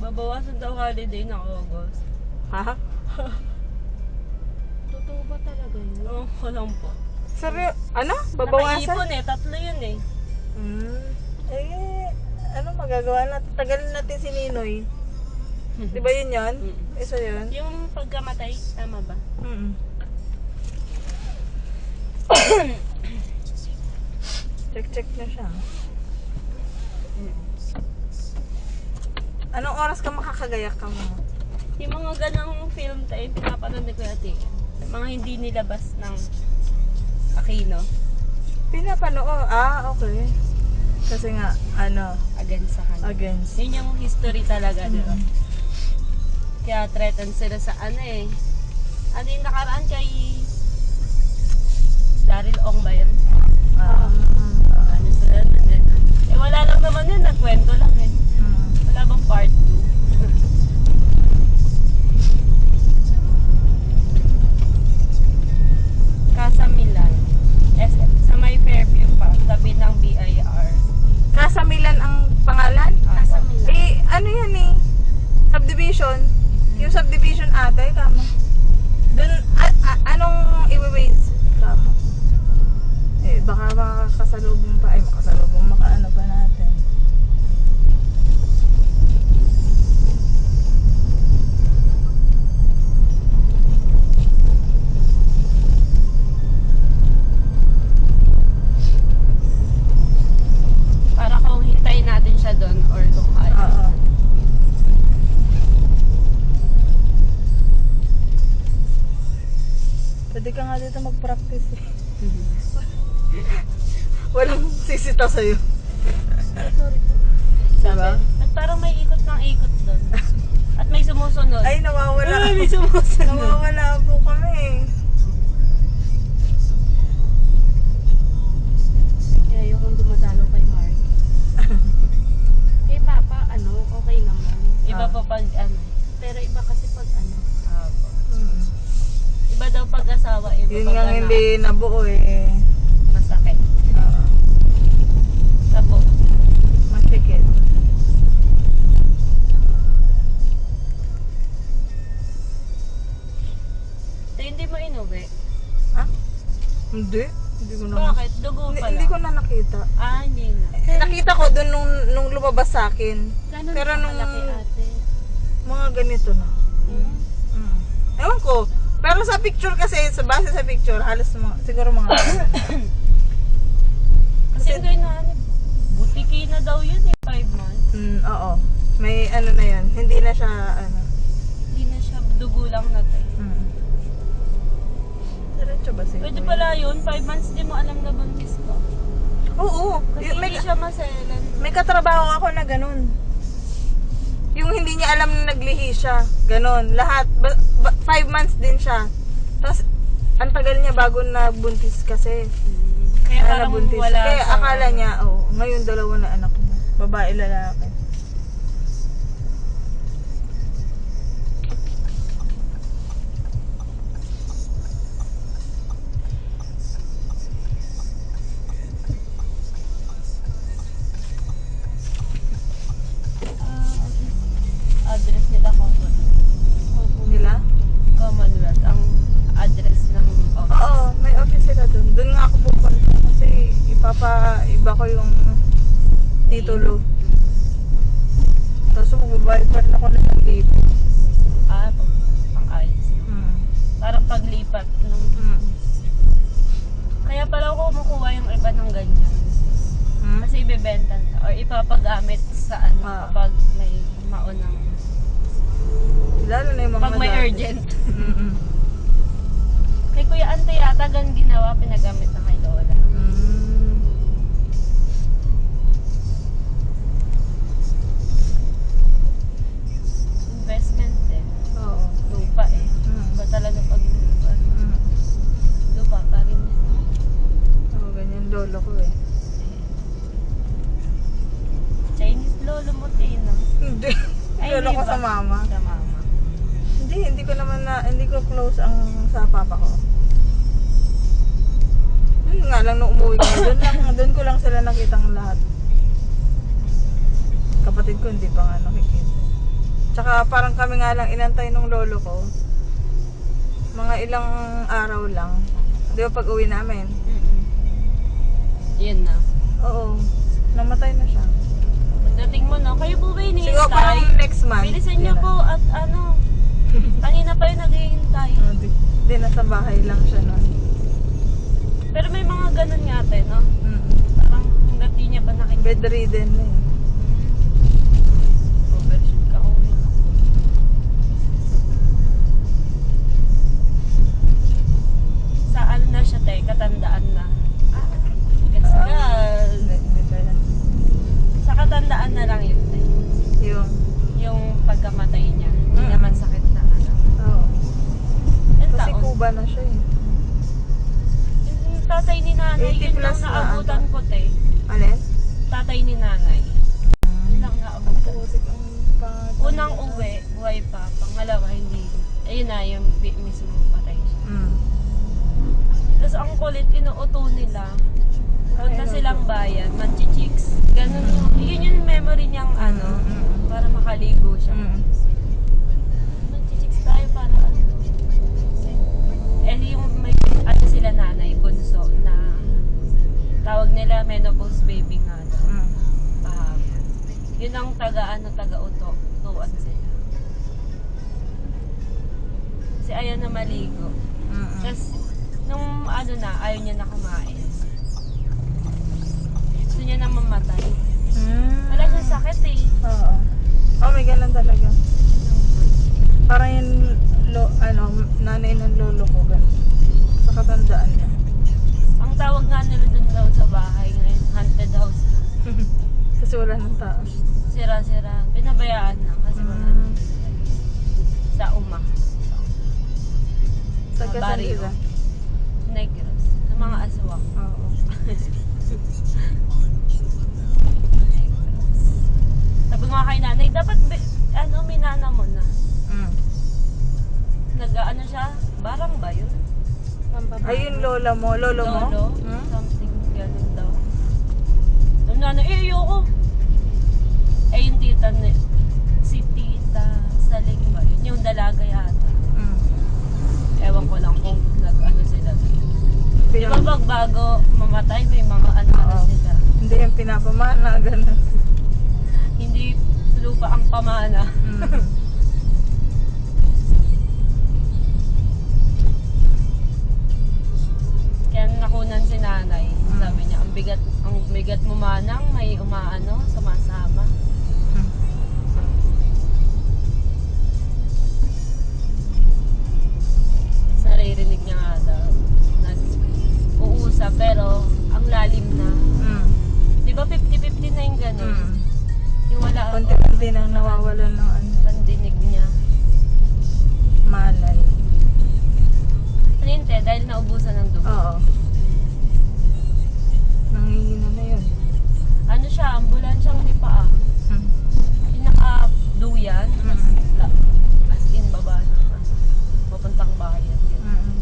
Babawasan daw holiday ng August. Ha? Totoo ba talaga yun? Oo, lang po. Seryo? Ano? Babawasan? Nakaipon eh, 3 yun eh. Ano magagawa natin? Tagalin natin si Ninoy. Di ba yun yun? Isa yun? Yung pagkamatay, tama ba? Check na siya. Anong oras ka makakagayak ka mo? Yung mga ganang film tayo, pinapanood ni Kuya Ate. Mga hindi nilabas ng Aquino. Pinapanood? Okay. Kasi nga, Against sa kanya. against. Yun yung history talaga, di ba? Kaya threatened sila sa ano yung nakaraan kay Daryl Ong ba yun? Ano sila? Wala lang naman yun, nagkwento lang eh. Wala bang part 2? Casa Milan. Sa may Fairview pa, tabi ng BIR. Casa Milan ang pangalan? Casa Milan. Ano yan eh? Subdivision? Yung subdivision ate, kamo. Dun, anong i-waste? Kamo. Baka makakasalubong pa. Makasalubong makaano pa natin. Para kung hintayin natin siya doon or kung kaya. Oo. Pwede ka nga dito mag-practice eh. Walang sisita sa'yo. Sorry po. Diba? At parang may ikot ng ikot doon. At may sumusunod. Ay, nawawala. Ay, may sumusunod. Nawawala po kami. Kaya yung dumadalo kay Mark. Kay Papa, okay naman. Iba pa pag pero iba kasi pag iba daw pag-asawa, iba Yun pag nga hindi nabuo eh. masakit. Tapos, Masikit. hindi mo inuwi. Ha? Hindi. Hindi ko na. Bakit? Dugo pala. Hindi ko na nakita. Hindi na. Nakita ko doon nung lumabas sa akin. Ganun Pero siya nung kalaki, ate. mga ganito na. Ewan ko. Pero sa picture kasi, sa base sa picture, halos siguro mga Kasi ngayon na butiki na daw yun 5 months. oo. May na yan. Hindi na siya Hindi na siya dugo lang na tayo. Diretso ba siya? Pwede pala yun, 5 months di mo alam na buntis ka. Oo. Kasi hindi siya maselan. May katrabaho ako na ganun. Yung hindi niya alam na naglihi siya. Ganun. Lahat. 5 months din siya. Tapos, ang tagal niya bago nagbuntis kasi. Kaya parang nabuntis. wala Kaya sa- akala niya, ngayon 2 na anak niya. Babae, lalaki. Address nila Commonwealth. Nila? Commonwealth, ang address ng office. Oo, may office sila dun. Dun nga ako pupunta kasi iba ko yung titulo. Tapos magbabayad pa rin ako ng libo. Pang-ayos. Parang paglipat ng... Kaya pala ako kumukuha yung iba ng ganyan. Kasi ibebenta na or ipapagamit sa kapag may maunang... Lalo na yung mga Pag may dati. urgent. Kay Kuya Ante yata gan ginawa, pinagamit na kay Lola. Investment din. Oo. Lupa eh. Iba talaga pag lupa. Lupa pa rin yun. Oo, ganyan lolo ko eh. Chinese lolo mo, Tina. Hindi. Ay, Lolo hindi ko ba? sa mama. Sa mama. Hindi ko close ang sa papa ko. Yun nga lang nung umuwi ko, doon ko lang sila nakitang lahat. Kapatid ko hindi pa nga nakikita. Tsaka parang kami nga lang inantay nung lolo ko. Mga ilang araw lang. Di ba pag uwi namin? Yan na. Oo. Namatay na siya. Pagdating mo na, kayo po ba hinihintay? Siguro parang next month. Bilisan niyo Yun na. po at ano, kanina pa yung naghihintay. Di nasa bahay lang siya nun. Pero may mga ganun nga ate, no? Mm. Parang hanggat di niya pa nakikita. Bedridden na eh. Overshoot ka uwi. Sa ano na siya te, katandaan na. Gets girl. Hindi ba yan? Sa katandaan na lang yun te. Yung, Pagkamatay niya. Hindi naman sakit na ano. oo. Ilan Kasi taon? Cuba na siya eh. Yung tatay ni nanay, 80 yun lang plus na naabutan ata. ko te. Alin? Tatay ni nanay. Yun lang naabutan. Putik ang pangat. Unang uwi, buhay pa. Pangalawa, hindi. Ayun na, yung mismo patay siya. Mm. Tapos ang kulit, inuuto nila. Punta Ay, silang bayan, manchichicks. Ganun yung, yun yung memory niyang ano, para makaligo siya. Mm. Manchichicks tayo para ano. Eh yung may ano sila nanay, bunso na tawag nila menopause baby nga daw. Mm. Kahapon. Yun ang taga-uto. Tuwan sila. Kasi ayaw na maligo. Mm. Tapos, nung ano na, ayaw niya na kumain. Gusto niya na mamatay. Wala siyang sakit eh. Oo. Oh, may ganun talaga. Parang yung nanay ng lolo ko, ganun. Sa katandaan niya. Ang tawag nga nila dun daw sa bahay ngayon, haunted house na. Kasi wala ng tao. Sira-sira. Pinabayaan na kasi wala na. Sa uma. Sa Barrio. Casandiza. Negros. Sa mga aswang. Oo. Sabi nga kay nanay, dapat minana mo na. Mm. Nag-ano siya? Barang ba yun? Ayun, lola mo. Lolo mo? Lolo? Hmm? Something ganun daw. Yung nanay, ayoko. Yung tita, si tita Saling ba yun? Yung dalaga yata. Mm. Ewan ko lang kung nag-ano sila. Di ba pag bago mamatay, may mga ano Oo. sila. Hindi yung pinapamana, ganun. Hindi lupa ang pamana. Mm. Kaya nakunan si nanay. Sabi niya, ang bigat mo manang, may umaano, sumasama. Naririnig niya nga daw. Nag-uusap, pero ang lalim na. Mm. Di ba 50-50 na yung gano'n? Mm. Yung wala, Konti-konti nang nawawalan ng pandinig niya. malay. Ano yun, te? Dahil naubusan ng dugo. Oo. Nangihina na yun. Ano siya, ambulansyang may paa. Mm. Yung naka-duyan, Mm. as in baba na. Papuntang bayan. Yun. Mm.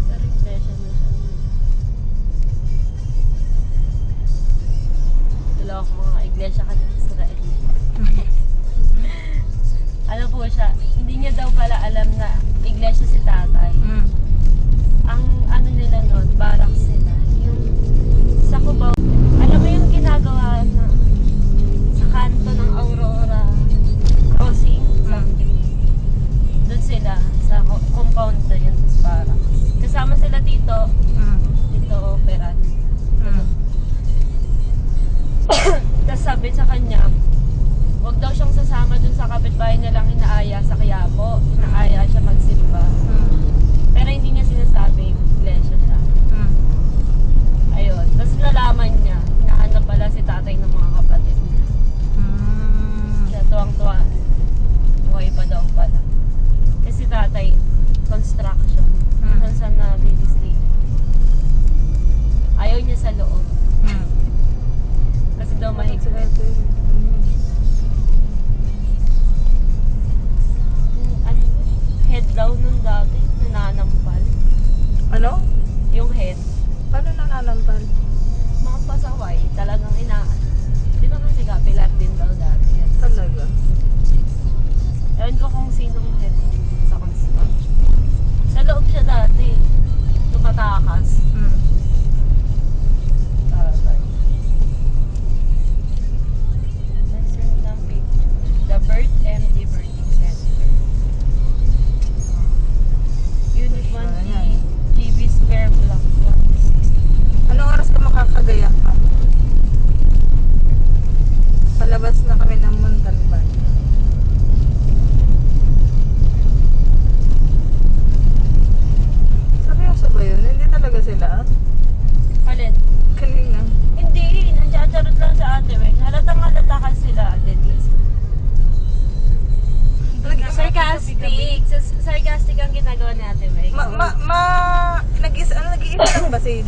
Pero iglesia na siya. Wala ako mga iglesia ka ng Israel. Ano po siya, hindi niya daw pala alam na iglesia si tatay. Mm. Ang ano nila noon, barracks sila. Yung sa Cubao, alam mo yung ginagawa na sa kanto ng Aurora Crossing, something. Doon sila, sa compound na yun, sa barracks. Kasama sila dito, Mm. dito operan. Mm. Tapos sabi sa kanya, wag daw siyang sasama dun sa kapitbahay nilang inaaya sa Quiapo. Inaaya siya magsimba. Mm. Pero hindi niya sinasabing iglesia siya. Mm. Ayun. Tapos nalaman niya, nahanap pala si tatay ng mga kapatid niya. Mm. Kaya tuwang-tuwa. Buhay pa daw pala. Kasi tatay, construction. Kung saan na real estate. Ayaw niya sa loob. Mm. Kasi daw Sila mahigpit. ito eh. Mm. Ano, head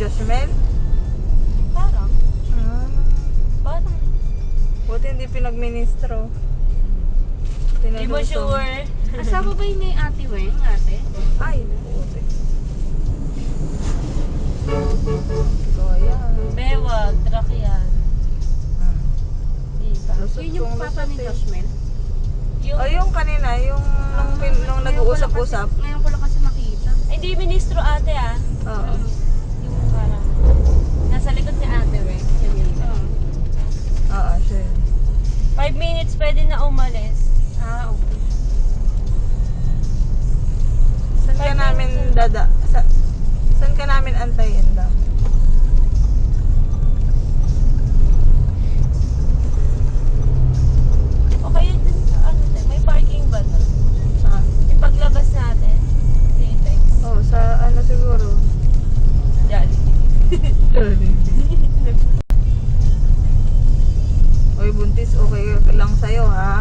Joshmel? Parang. Ah, Parang. buti hindi pinagministro. Hindi mo sure. Asawa ba yun ni Ate Weng, ate? Ay, buti. So, ayan. Bewag, truck yan. Hmm. Diba? Lusot Yun yung kong papa ni lusot eh. Joshmel. Yung, Oh, yung kanina, yung nung nag-uusap-usap. Ngayon ko lang kasi nakita. hindi ministro ate ah. Oo. Yung parang, nasa likod si ate we. Yun. Oo, siya yun. 5 minutes pwede na umalis. Ah, okay. Saan ka namin saan ka namin antayin daw? Okay yun dun sa ano tayo, may parking ba doon? Saan? Yung paglabas natin, Litex. Oh, sa ano siguro? Jollibee. Oy, buntis, okay lang sa'yo ha?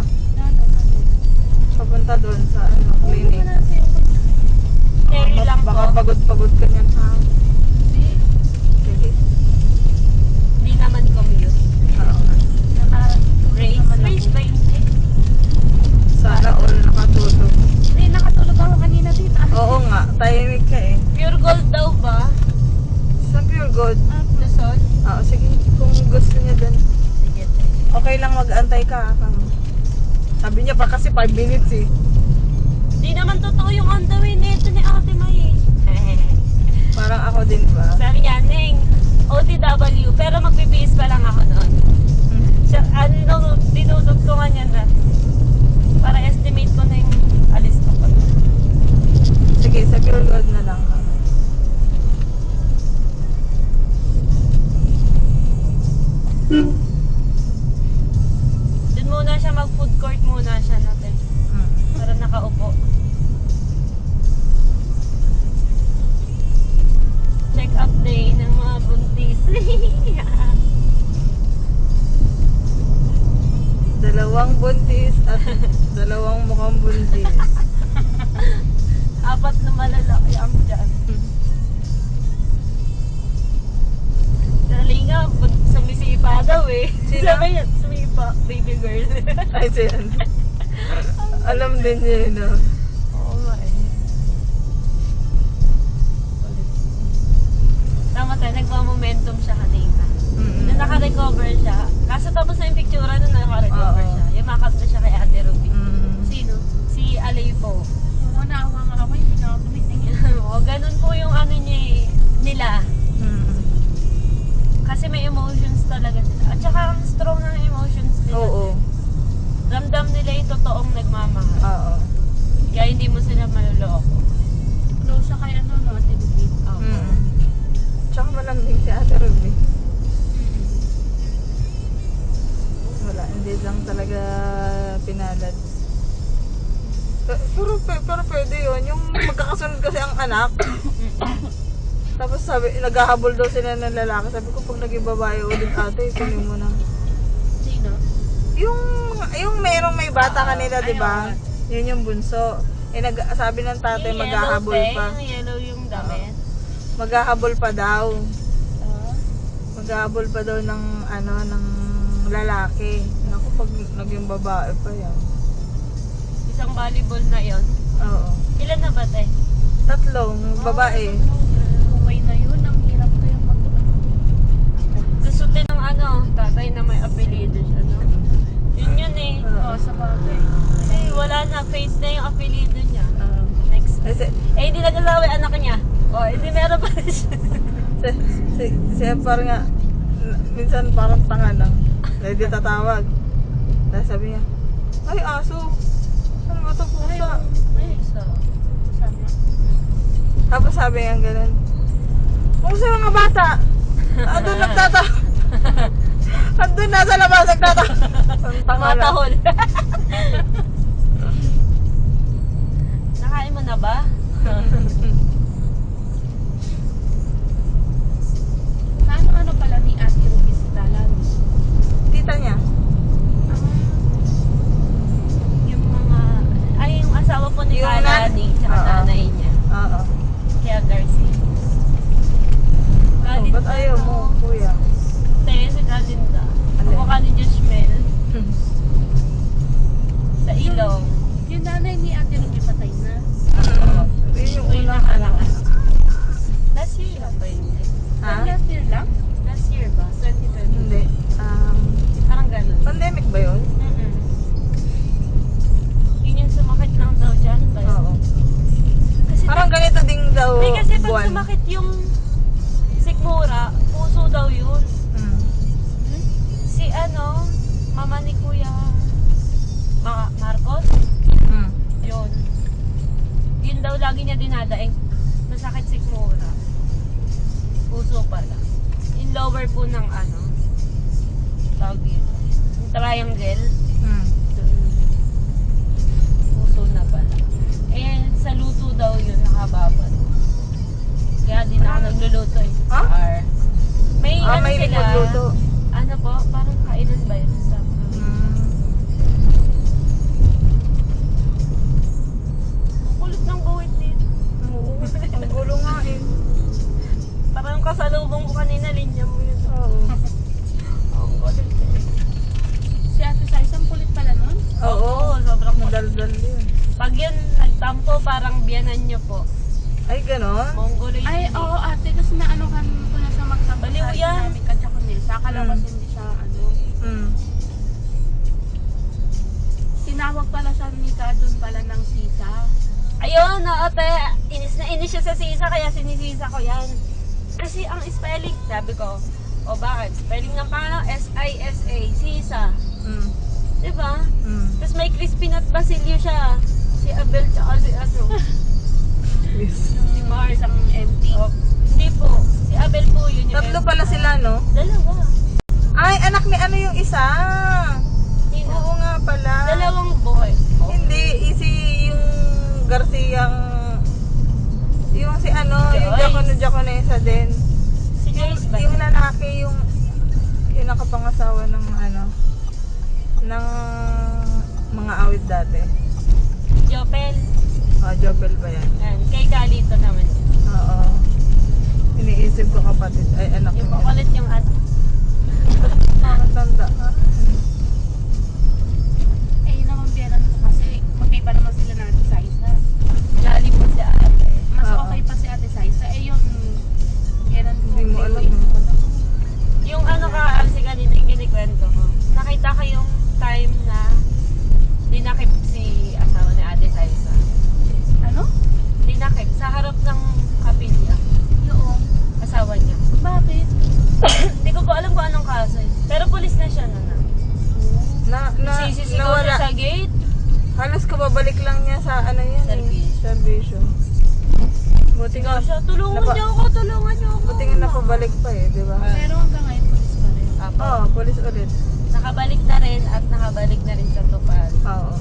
Papunta doon sa ano, clinic. Carry lang Baka po. pagod-pagod ka niyan ha? Sige. Hindi naman commute. Oo. Range ba yun? Sana all nakatulog. Hindi, nakatulog ako kanina dito. Oo nga, tahimik ka eh. Pure gold daw ba? Sa pure gold. Luzon? Oo, sige. Kung gusto niya doon. Sige. Okay lang mag-antay ka. Sabi niya pa kasi 5 minutes eh. Di naman totoo yung on the way nito ni Ate May. Parang ako din ba? Sabi niya, Neng, OTW, pero magpipiis pa lang ako noon. Siya, dinudugtungan niya na. Para estimate ko na yung alis ko pa. Sige, sa pure gold na lang. Doon muna siya mag-food court muna siya natin. Para nakaupo. Check up day ng mga buntis. Dalawang buntis at dalawang mukhang buntis. 4 na malalaki ang dyan. Dali nga, sumisipa daw eh. Sino? Sabi niya, sumipa, baby girl. Ay, siyan. Alam din niya yun. No? Oo nga eh. Tama tayo, nagpa-momentum siya kanina. Nung naka-recover siya, kaso tapos na yung picture nung naka-recover Oo. siya. Yumakap na siya kay Ate Ruby. Sino? Si Aleipo. Oo, naawa nga ako. Hindi na ako tumitingin. O, ganun po yung ano niya eh, nila. Kasi may emotions talaga sila. At saka ang strong ng emotions nila. Oo. Ramdam nila yung totoong nagmamahal. Oo. Kaya hindi mo sila maluloko. Close siya kay ano, no? Ate Ruby. Oo. Tsaka malambing si Ate Ruby. Wala, hindi lang talaga pinalad. Pero pwede yun. Yung magkakasunod kasi ang anak. Tapos sabi, naghahabol daw sila ng lalaki. Sabi ko, pag naging babae ulit ate, kunin mo na. Sino? Yung merong may bata kanila, di ba? Ayaw. Yun yung bunso. Sabi ng tatay, Yung maghahabol yellow pa. Yung yellow yung damit. Maghahabol pa daw. Oo. Maghahabol pa daw ng ng lalaki. Naku, pag naging babae pa yan. Isang volleyball na yon. Oo. Ilan na ba te? 3 babae. Okay na yun. Ang hirap ko yung mag... Gusto din ng tatay na may apelido siya, no? Yun eh. Oo, sa bagay. Kasi wala na, fade na yung apelido niya. Oo. Next. Kasi, Hindi nag-asawa yung anak niya. Hindi meron pa rin siya. siya parang nga, minsan parang tanga lang. Dahil di tatawag. Tapos sabi niya, ay aso. Ano ba ito pusa? Ay, so. Sama. Tapos sabi niya ganun, kung sa mga bata, andun nagtatawa. Andun nasa labas nagtatawa. Ang tanga Mga lang. tahol. Nakain mo na ba? Ano pala ni Ate Ruby si Talan? Tita niya. Yung mga, yung asawa po ni Yung Kalani, tsaka Oo. nanay niya. Oo. Kaya Garcia. tawag dito. Yung triangle. Hmm. Puso na pala. Eh, sa luto daw yun nakababad. Kaya di na ako nagluluto eh. Ha? Or, may ano May sila. nagluto. Ano po? Parang kainan ba yun? Sa Ang kulit ng guhit dito. Oo, ang gulo nga eh. Parang kasalubong ko kanina, linya mo yun. Oo. Ang kulit eh. Si Ate Sais, ang kulit pala nun. Oo, sobrang kulit. madaldal yun. Pag yun nagtampo, parang biyanan nyo po. Ay, ganon? Mongoloid Ay, yun eh. oo ate, kasi naanuhan ko na sa magtampo Baliw sa yan. namin kadya ko nila. Akala ko Mm. kasi hindi siya ano. Hmm. Tinawag pala siya ni doon pala ng sisa. Ayun, ate, inis na inis siya sa sisa, kaya sinisisa ko yan. Kasi ang spelling, sabi ko, o bakit? Spelling ng pangalan, S-I-S-A, sisa. Hmm. Diba? Hmm. Tapos may crispy nut basilio siya. Si Abel tsaka si ano. Yes. Si Mars ang empty. Oh, hindi po. Si Abel po yun yung Tatlo pala sila, no? Dalawa. Ay, anak ni ano yung isa? Sino? Oo nga pala. Dalawang boy. Oh. Hindi, si yung Garciang, yung si ano, yung Joyce. Jaconesa din. Si Joyce ba? Yung lalaki, yung nakapangasawa ng ano, ng mga awit dati. Jopel. Jopel ba yan? Yan. Kay Galito naman. Oo. Iniisip ko kapatid, ay anak Yung niya. kukulit yung ano. Makatanda. Eh, yun naman biyanan ko kasi magkaiba naman sila na Ate Saisa. Jolly po si ate. Mas Oo. okay pa si Ate Saisa. Eh, yung biyanan ko. Hindi mo alam, eh, no? Yung ano ka, si kanina yung kinikwento ko. Nakita ko yung time na dinakip si asawa ni Ate Saisa. Ano? Dinakip sa harap ng kapilya. Yung. Asawa niya. Bakit? Hindi ko po alam kung anong kaso eh. Pero pulis na siya na. Sisisigaw nawala. niya sa gate. Halos kababalik lang niya sa ano yan Servisyo. Servisyo. Buti nga, Sigaw siya, tulungan Napa- niyo ako, tulungan niyo ako. buti nga napabalik pa eh, di ba? Pero hanggang ngayon, pulis pa rin. Apo. Oo, police ulit. Nakabalik na rin at nakabalik na rin sa Tupad. Oo.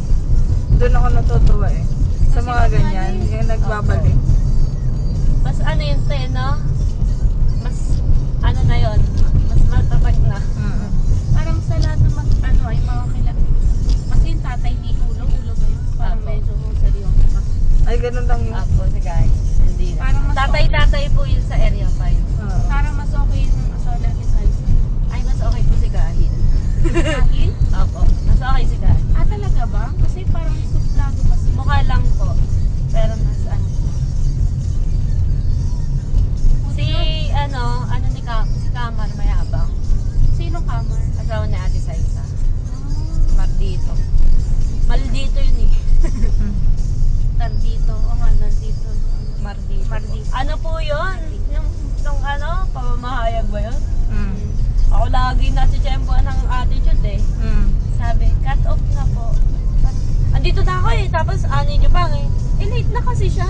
Doon ako natutuwa eh. Sa Kasi mga pag ganyan, ano yung nagbabalik. Mas ano yun te, no? Mas ano na yon, mas matatag na. Mm. Parang sa lahat ng ano ay mga kilala. Kasi yung tatay ni Ulo ba yun? Parang Apo. medyo seryoso pa. Ay, ganun lang yun. Apo, si guys. Hindi na. Parang mas Tatay-tatay po yun sa area 5. Oo. Parang mas okay yung asawa ni Ate Saisa. Ay, mas okay po si Gahil. Dahil? Apo, mas okay si Gahil. Talaga ba? Kasi parang suplado kasi. Mukha lang po. Pero mas ano. Si ano ni si Kamar mayabang. Sino Kamar? Asawa ni Ate Saisa. Ah, Maldito. Maldito yun eh. nandito. O nga, nandito. Mardito. Mardito. Ano po yun? Yung ano, pamamahayag ba yun? Mm. Ako lagi nasi-tsempoan ng attitude eh. Mm. Sabi, cut off na po. Andito na ako eh, tapos ani nyo pa eh. Eh late na kasi siya,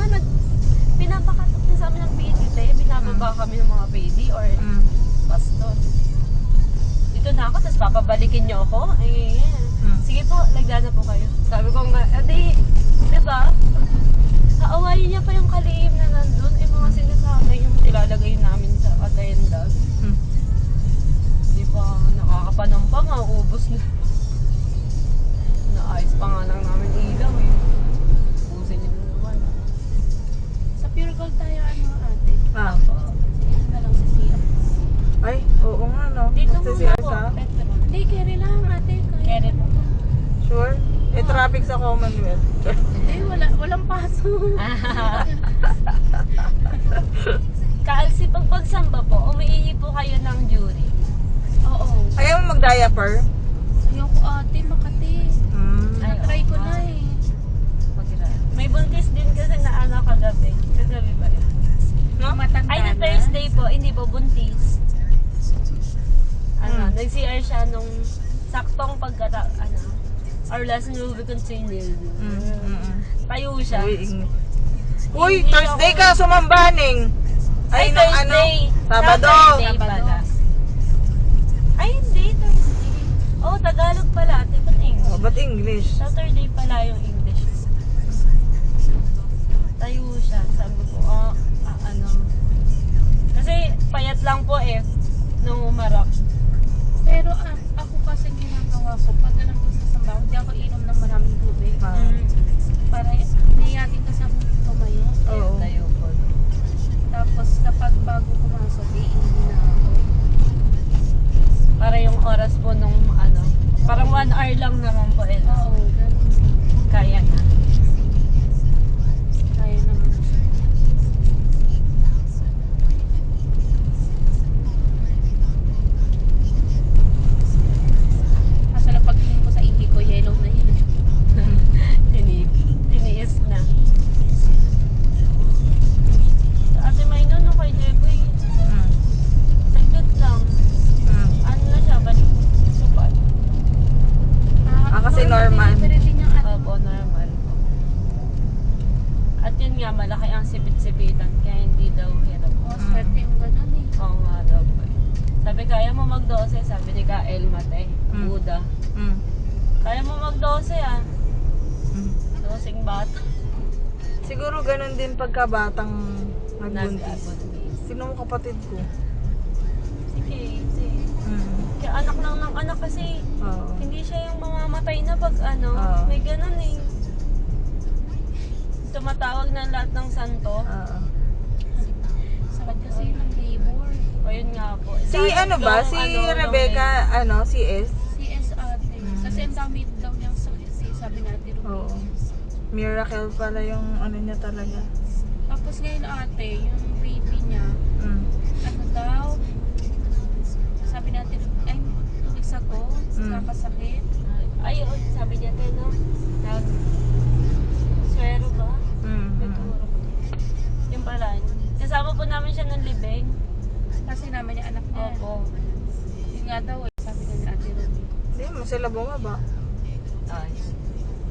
pinapakat off na sa amin ng PD eh. Binababa kami ng mga PD or Mm. pastor. Dito na ako, tapos papabalikin nyo ako. Eh, sige po, lagyan na po kayo. Sabi ko nga, edi, diba? Kaawayin niya pa yung kalihim na nandun. Eh, mga sinasabi yung ilalagay namin sa agendas. Mm. Di pa nakakapanampa, mauubos na. Naayos pa nga lang namin ilaw eh. Ubusin niyo na naman. Sa Pure Gold tayo ano ate? Ah. Sige na lang si Sia. Ay, oo nga no. Dito Basta muna siya po. sa... Hindi, carry lang ate. Carry po. Sure? Eh, traffic sa Commonwealth. Hindi, walang paso. Kaalsi, pag pagsamba po, umiihi po kayo ng jury. Oo. Ayaw mo mag-diaper? Ayoko ate, Makati. Mm. Ay, Na-try ko oo. na eh. May buntis din kasi na ano kagabi. Kagabi ba rin? No? Matanda Ay, na na. Thursday po, hindi po buntis. Ano, Hmm. nag-CR siya nung saktong our last movie continued. Tayo siya. Uy, Hindi Thursday ako- ka sumambaning. Ay, nung ano? Thursday. Sabado. Saturday pala. Ay, hindi, Thursday. English? Saturday pala yung English. Tayo siya. Sabi ko, ano. Kasi payat lang po eh. Nung umarap. Pero ako kasi ginagawa ko, pag alam ko sa sambaw, hindi ako inom ng maraming tubig. Ah. Para niyatin kasi ako tumayo. Oo. Tayo po. Tapos kapag bago pumasok, iinom na ako. Para yung oras po nung ano. Parang 1 hour lang naman po eh. Oo, ganun. Kaya na. Kaya naman siya. Kaso lang pagtingin ko sa ihi ko, yellow na yun. Tiniis na. Ate May no kay Jeboy. Mm. Saglit lang. Mm. Ano na siya? Balik. Supat. Kasi normal. Pero din yung ano. Opo, normal po. At yun nga, malaki ang sipit-sipitan. Kaya hindi daw hirap. Swerte yung ganun eh. Oo nga daw po. Sabi, kaya mo mag-12? Sabi ni Kael Mate. Mm. Buda. Mm. Kaya mo mag-12 ah. Mm. Dosing bata. Siguro ganun din pagkabatang nagbuntis. Nag-abuntis. Sino mo kapatid ko? Sige, sige. Mm. Kaya anak lang ng anak kasi. Oo. Hindi siya yung mamamatay na pag ano. Oo. May ganun eh. Tumatawag na lahat ng santo. Oo. Sakit kasi ng labor. O yun nga po. Si ano ba? Si Rebecca, si S? CS ate. Kasi ang dami daw niyang sakit eh. Sabi natin. Oo. Miracle pala yung ano niya talaga. Tapos ngayon ate, yung baby niya, Mm. ano daw, sabi natin, ay, 2 weeks ago, kakasakit. Ay, oh, sabi niya din, no? Swero ba? Mm. Nagturo ko. Yung pala. Kasama po namin siya ng libing. Kasi naman yung anak niya. Opo. Yun nga daw, eh, sabi nga ni ate Ruby. Hindi mo sila bumaba. Ay.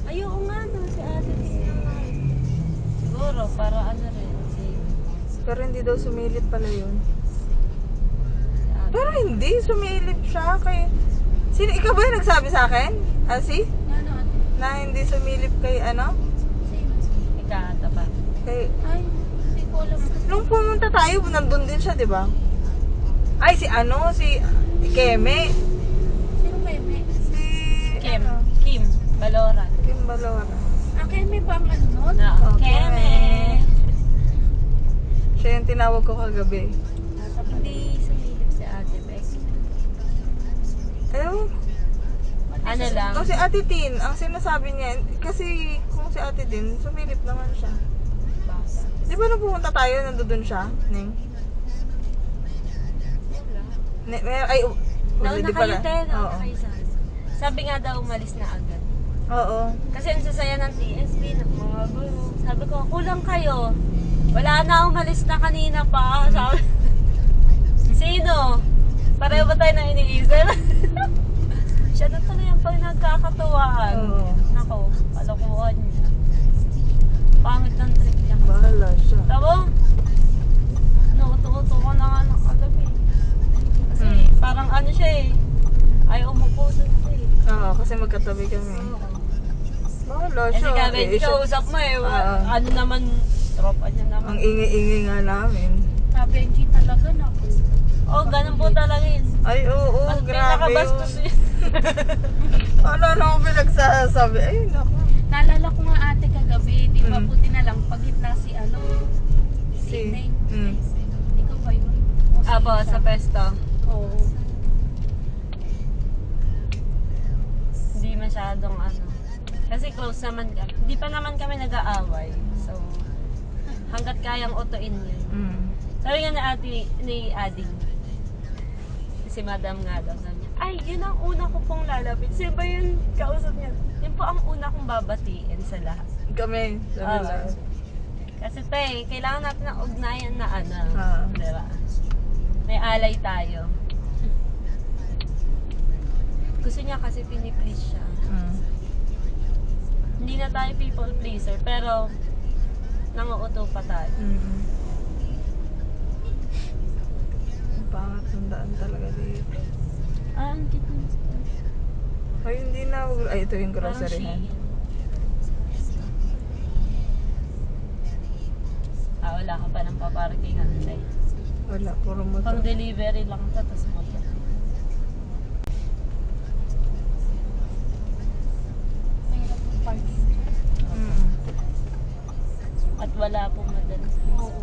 Ayoko nga no, si ate Tina. Siguro, para ano rin. Pero hindi daw sumilip pala yun. Si ate. Pero hindi, sumilip siya kay... Sino, ikaw ba yung nagsabi sa akin? Asi? Nga ano ate? Na hindi sumilip kay ano? Sino? Ikata pa. Kay... Ay, hindi ko alam. Nung pumunta tayo, nandun din siya, di ba? Ay, si Keme. Sino kayo, may? Si... Kim. ano, Kim. Baloran. Kim Balora. Kayo may pang ano nun? Na, Okay. Keme. Siya yung tinawag ko kagabi. Hindi sumilip si ate Bex. Ewan. Ano lang. Kung si Ate Tin, ang sinasabi niya, kasi kung si Ate Tin, sumilip naman siya. Bata. Di ba nung pumunta tayo, nandoon siya, Ning? Ay, Nauna di kayo, pala. te. Oo. Nauna kayo sa Sabi nga daw, umalis na agad. Oo. Kasi ang sasaya ng TSB, ng mga gulo. Sabi ko, kulang kayo. Wala na, umalis na kanina pa. Sabi, sino? Pareho ba tayo na iniisip? Siya na talaga yung pag nagkakatuwaan. Oo. Nako, kalokohan niya. Pangit ng trip niya. Bahala siya. Tabo? Uto-uto ko na nga ng kagabi. Kasi parang ano siya eh. Ayaw umupo doon siya eh. Oo, kasi magkatabi kami. Bahala Kasi siya. kami, Eh, hindi siya- ka usap mo eh. Oo. Ano naman, tropa niya naman. Ang ingi-ingi nga namin. Sabi ang G talaga na ako. Oh, ganun po talaga yun. Ay, oo, Mas grabe pinakabastos yun. yun. Ano na ako pinagsasabi? Ay, naku. Naalala ko nga ate kagabi, di ba Mm. buti na lang pag na si ano, si Ineng. Ikaw ba yun? O si Apo, Isha? sa pesto. Oo. Hindi masyadong ano. Kasi close naman kami. Hindi pa naman kami nag-aaway. So, hanggat kayang utuin yun. Mm. Sabi nga ni Ading, si Madam nga daw, sabi niya, ay, yun ang una ko pong lalapit. Sino ba yun kausap niya? Yun po ang una kong babatiin sa lahat. Kami, sabi Oo. lang. Kasi kailangan natin ng ugnayan na ano. Ah. Diba? May alay tayo. Gusto niya kasi piniplease siya. Mm. Hindi na tayo people pleaser, pero nanguuto pa tayo. Mm. Ang pangat ng daan talaga dito. Ah, ang cute ng Ay, hindi na. Ay, ito yung Parang groceryhan. Shein. Wala ka pa ng paparking antay. Wala, puro motor. Pang delivery lang ito, tapos motor. Mahirap yung parking. Mm. At wala pong madalas. Oo.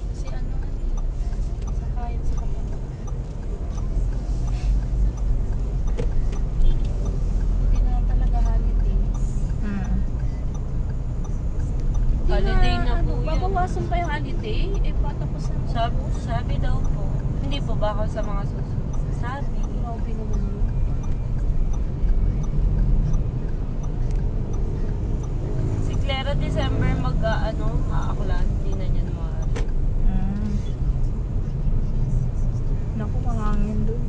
Kasi ano, sakayan sa kapatid. Hindi na talaga holiday. Mm. Holiday na po yan. Babawasan pa yung holiday? Eh, patapusan na. Sabi daw po. Hindi po ba ako sa mga susunod? Sabi. Grabe naman yun. Si Clara December maaklan. Hindi na niya naman. Mm. Naku, mahangin dun.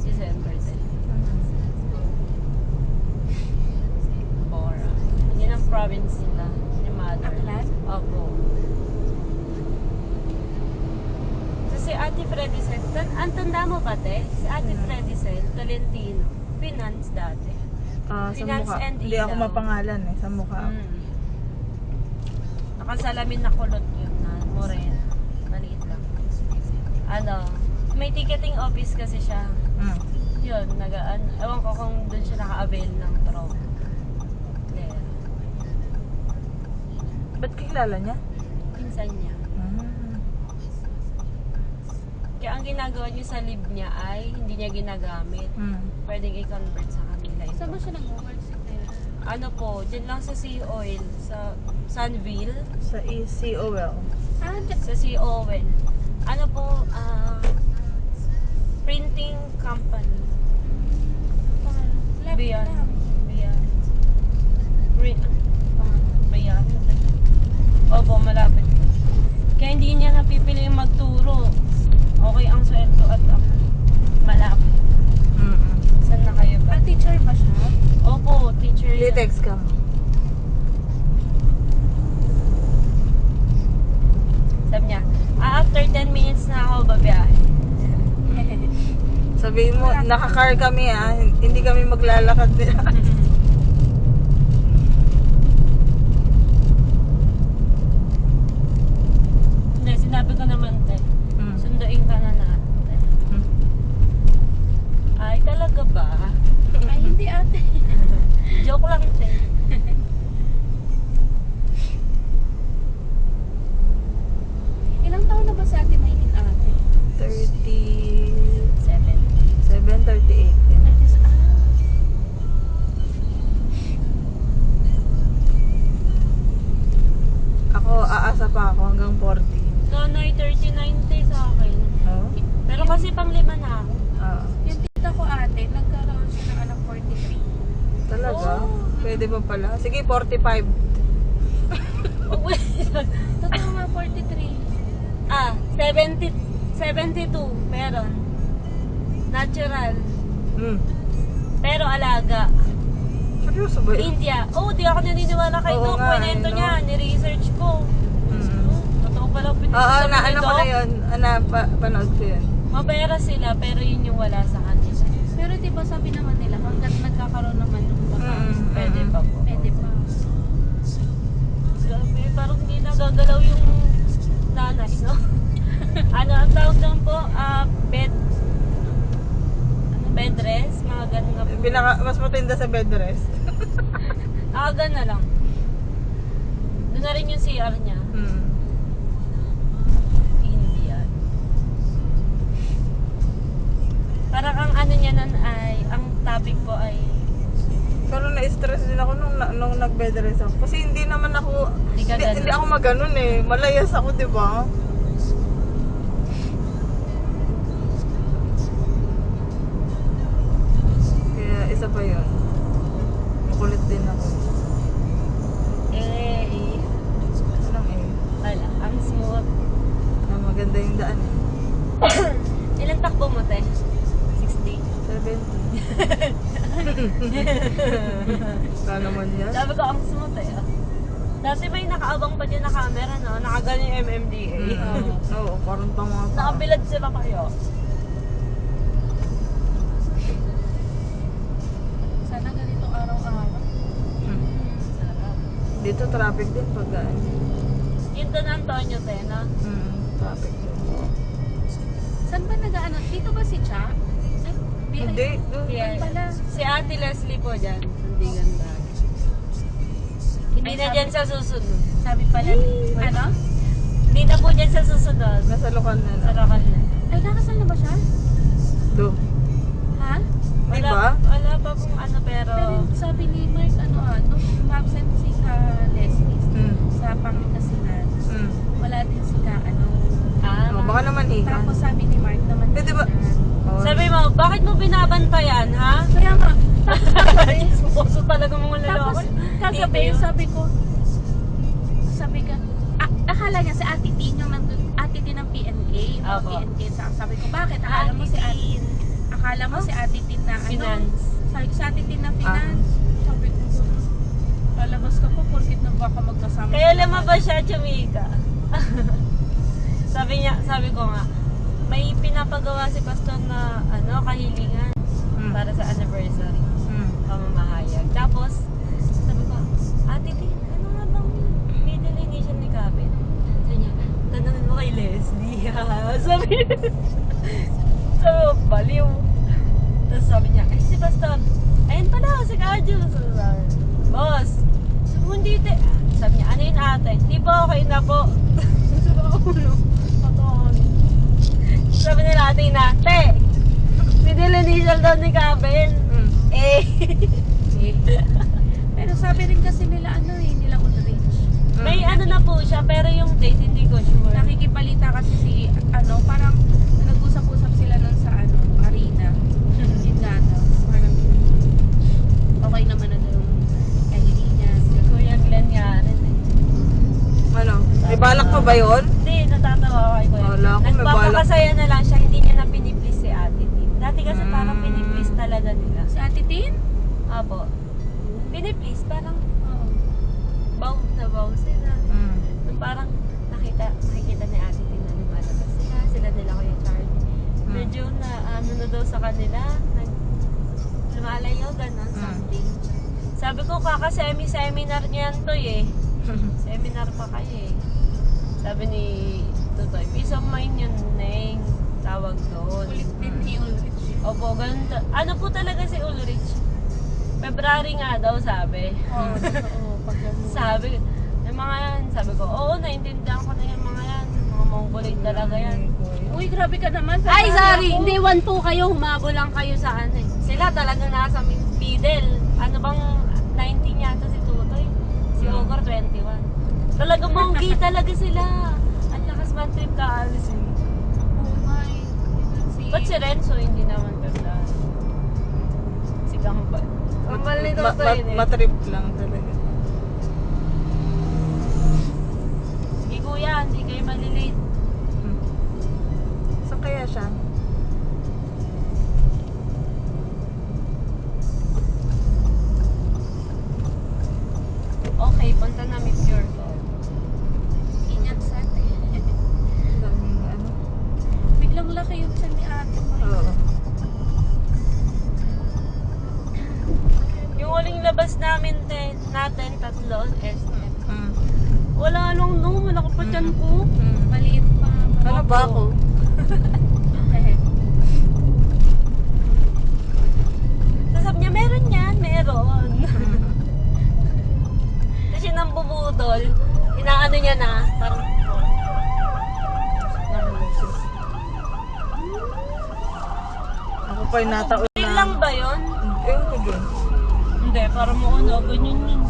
December 10. Mm. Bora. Yun ang province nila. Ni Mother. Aklan? Opo. So si Ate Fredicel, ang tanda mo ba te? Si Ate Fredicel, Tolentino. Finance dati. Sa Finance mukha. and Hindi ako ilaw. mapangalan eh. Sa mukha. Nakasalamin na kulot yun na morena. Maliit lang. May ticketing office kasi siya. Mm. Yun, ewan ko kung doon siya naka-avail ng pro. There. Ba't kilala niya? Pinsan niya. Mm. Kaya ang ginagawa niya sa lib niya ay hindi niya ginagamit. Mm. Pwedeng i-convert sa kanila ito. Saan ba siya nag-work si Claire? Ano po, dyan lang sa Sea Oil, sa Sunville, Sa ECOL. Ah, sa Sea Oil. Ano po, printing company. left Biyan. lang. Biyan. Biyan. Opo, malapit. Kaya hindi niya napipili yung magturo. Okay ang sweldo at malapit. Mm. Saan na kayo ba? Ah, teacher ba siya? Opo, teacher yan. Litex ka mo. Sabi niya, after 10 minutes na ako babiyahe. Sabihin mo, naka-car kami hindi kami maglalakad nila. Hindi, sinabi ko naman, te. Mm. Sunduin ka na natin. Mm. Ay, talaga ba? Ay, hindi ate. Joke lang, te. Ilang taon na ba si ate Maylin ate? 37, 7. 38. That is, Ako, aasa pa ako hanggang 40. Nonoy 39 te sa akin. Oh? Pero kasi pang 5 na ako. yung tita ko ate, nagkaroon siya ng anak 43. Talaga? Oh. Pwede pa pala? Sige, 45. Totoo nga 43. 72. Meron. Natural. Mm. Pero alaga. Seryoso ba yun? India. Di ako naniniwala kay Oo Doc. nga, Kwento no? niya. Ni-research ko. Mm. Totoo pala Oo, pinagsasabi ni ano ko Doc. na yun. Panood ko yun. Mapera sila, pero yun yung wala sa kanila. Pero di ba sabi naman nila, hanggat nagkakaroon naman ng babae, Pwede pa po. pwede pa. Grabe, parang hindi nagagalaw yung nanay, no? Ano ang tawag doon po? Bed rest? Mga ganun na po. Mas matinda sa bed rest. Ganun na lang. Doon na rin yung CR niya. Mm. Indian. Parang ang ano niya nun ay, ang topic po ay, Pero na-stress din ako nung nag-bed rest ako. Kasi hindi naman ako, Hindi ka ganun. hindi ako maganon eh. Malayas ako, di ba? Kaya isa pa yun. Makulit din ako. Anong wala, ang smooth. maganda yung daan eh. Ilang takbo mo, te? 60? 70. Saan naman yan? Sabi ko, ang smooth eh. Dati may nakaabang pa dyan na camera, no? Nakaganyan yung MMDA. Oo, parang tama pa. Nakabilad sila kayo. Dito traffic din pag Yung Don Antonio, te, no? traffic din. Saan ba nag-ano? Dito ba si Cha? Ay, Hindi, doon. Yeah. pala. Si Ate Leslie po dyan. Hindi ganda. Hindi Ay, na sabi- dyan sa susunod. Sabi pala, ano? Hindi na po dyan sa susunod. Nasa lokal na Sa lang. lokal na. Ay, nakasal na ba siya? Doon. Ha? Di Wala, ba? wala pa pong ano pero... Pero sabi ni Mark, ano nung absent si ka Leslie sa Pangasinan, wala din si ka, Baka naman hikan. Tapos sabi ni Mark naman Eh, di ba- na- Sabi mo, bakit mo binabantayan, ha? Kaya nga, tapos kagabi, Puso talaga mga tapos lalaki. kagabi, Tito. sabi ka, akala niya si Ate Tin yung nandun, Ate Tin ng PNK, yung mga Apo. PNK, sabi ko, bakit? Akala mo si Ate Tin na ano? Finance. Sabi ko, si Ate Tin na finance. Sabi ko, lalabas ka po, porkit na baka magkasama. Kaya lumabas siya, chumika. sabi ko nga, may pinapagawa si Pastor na kahilingan para sa anniversary. Pamamahayag. Tapos, sabi ko, Ate Tin, ano nga bang middle initial ni Kabit? Sabi niya, tanongin mo kay Leslie, ha? Sabi ko, baliw. Tapos sabi niya, ay si Pastor, ayun pala, si Kadyo. Sabi, boss, sabi mo, hindi, te. Sabi niya, ano yun ate? Hindi po, okay na po. Sabi ko, ano? Sabi nila ate na, te, middle initial daw ni Kabin. Pero sabi rin kasi nila, nila Ulrich. May ano na po siya, pero yung date hindi ko sure. Nakikipalita kasi si, parang nag-usap-usap sila nun sa, arena. Yun nga daw. Parang, okay naman na daw yung kahilingan. Kuya Glenn nga rin eh. Ano? May balak pa ba yun? Hindi, natatawa ako kay Kuya Wala Glenn. ako, may Nagpapakasaya na lang siya, hindi niya na piniplease si Ate Tin. Dati kasi parang piniplease talaga nila. Si Ate Tin? Apo. Piniplease, parang Oo. bow na bow sila. Nung parang nakikita ni Ate Tin na lumalabas sila nila Kuya Charlie. Medyo na na daw sa kanila, lumalayo, ganon, something. Sabi ko, kaka-seminar niyan to eh. Seminar pa kayo eh. Sabi ni Tutoy, peace of mind yun, Neng. Tawag doon. Ulit din ni Ulrich. Opo, ganun. Ano po talaga si Ulrich? February nga daw, sabi. Oo, totoo. Pag Sabi, yung mga yan, sabi ko, oo, naintindihan ko na yung mga yan. Mga mongolate talaga yan. Uy, grabe ka naman. Ay, sorry, Ako. hindi, 1 po kayo, humabo lang kayo sa ano eh. Sila talagang nasa middle. Ano bang 19 yata si Tutoy? Si Ogor 21. Talagang monggi talaga sila. Ang lakas man trip ka, Alice eh. Oh my. Ba't si Renzo hindi naman ganda? Si Gambal. Gambal ni Tutoy eh. Matrip lang talaga. Sige kuya, hindi kayo malilate. Saan kaya siya? Okay, punta namin Pure Gold. Ingat sa atin. Daming ano? Biglang laki yung tiyan ni ate mo. Oo. Yung huling labas namin natin, tatlo, SM. Mm. Wala lang no, malaki pa tiyan ko. Maliit pa. Ano ba ako? Sabi niya, meron yan, meron. Kasi nang bubudol, inaano niya na, parang, Ako pa yung nataon Yun na. lang ba yun? Ewan ko din. Hindi, parang mo ano, ganyan yun.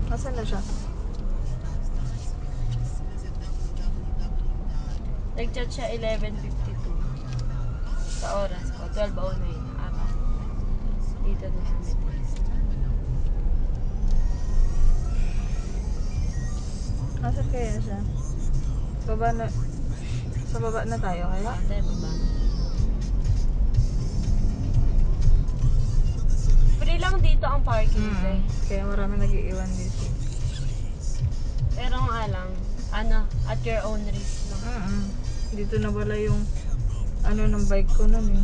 Nasaan na siya? Nag-chat siya 11:52. Sa oras ko, 12:09 na araw. Dito na kami. Nasaan kaya siya? Baba na. Sa baba na tayo kaya? Ate, baba. Free lang dito ang parking, eh. Kaya marami nag-iiwan dito. Pero nga lang, at your own risk lang. Dito na wala yung ano ng bike ko nun eh.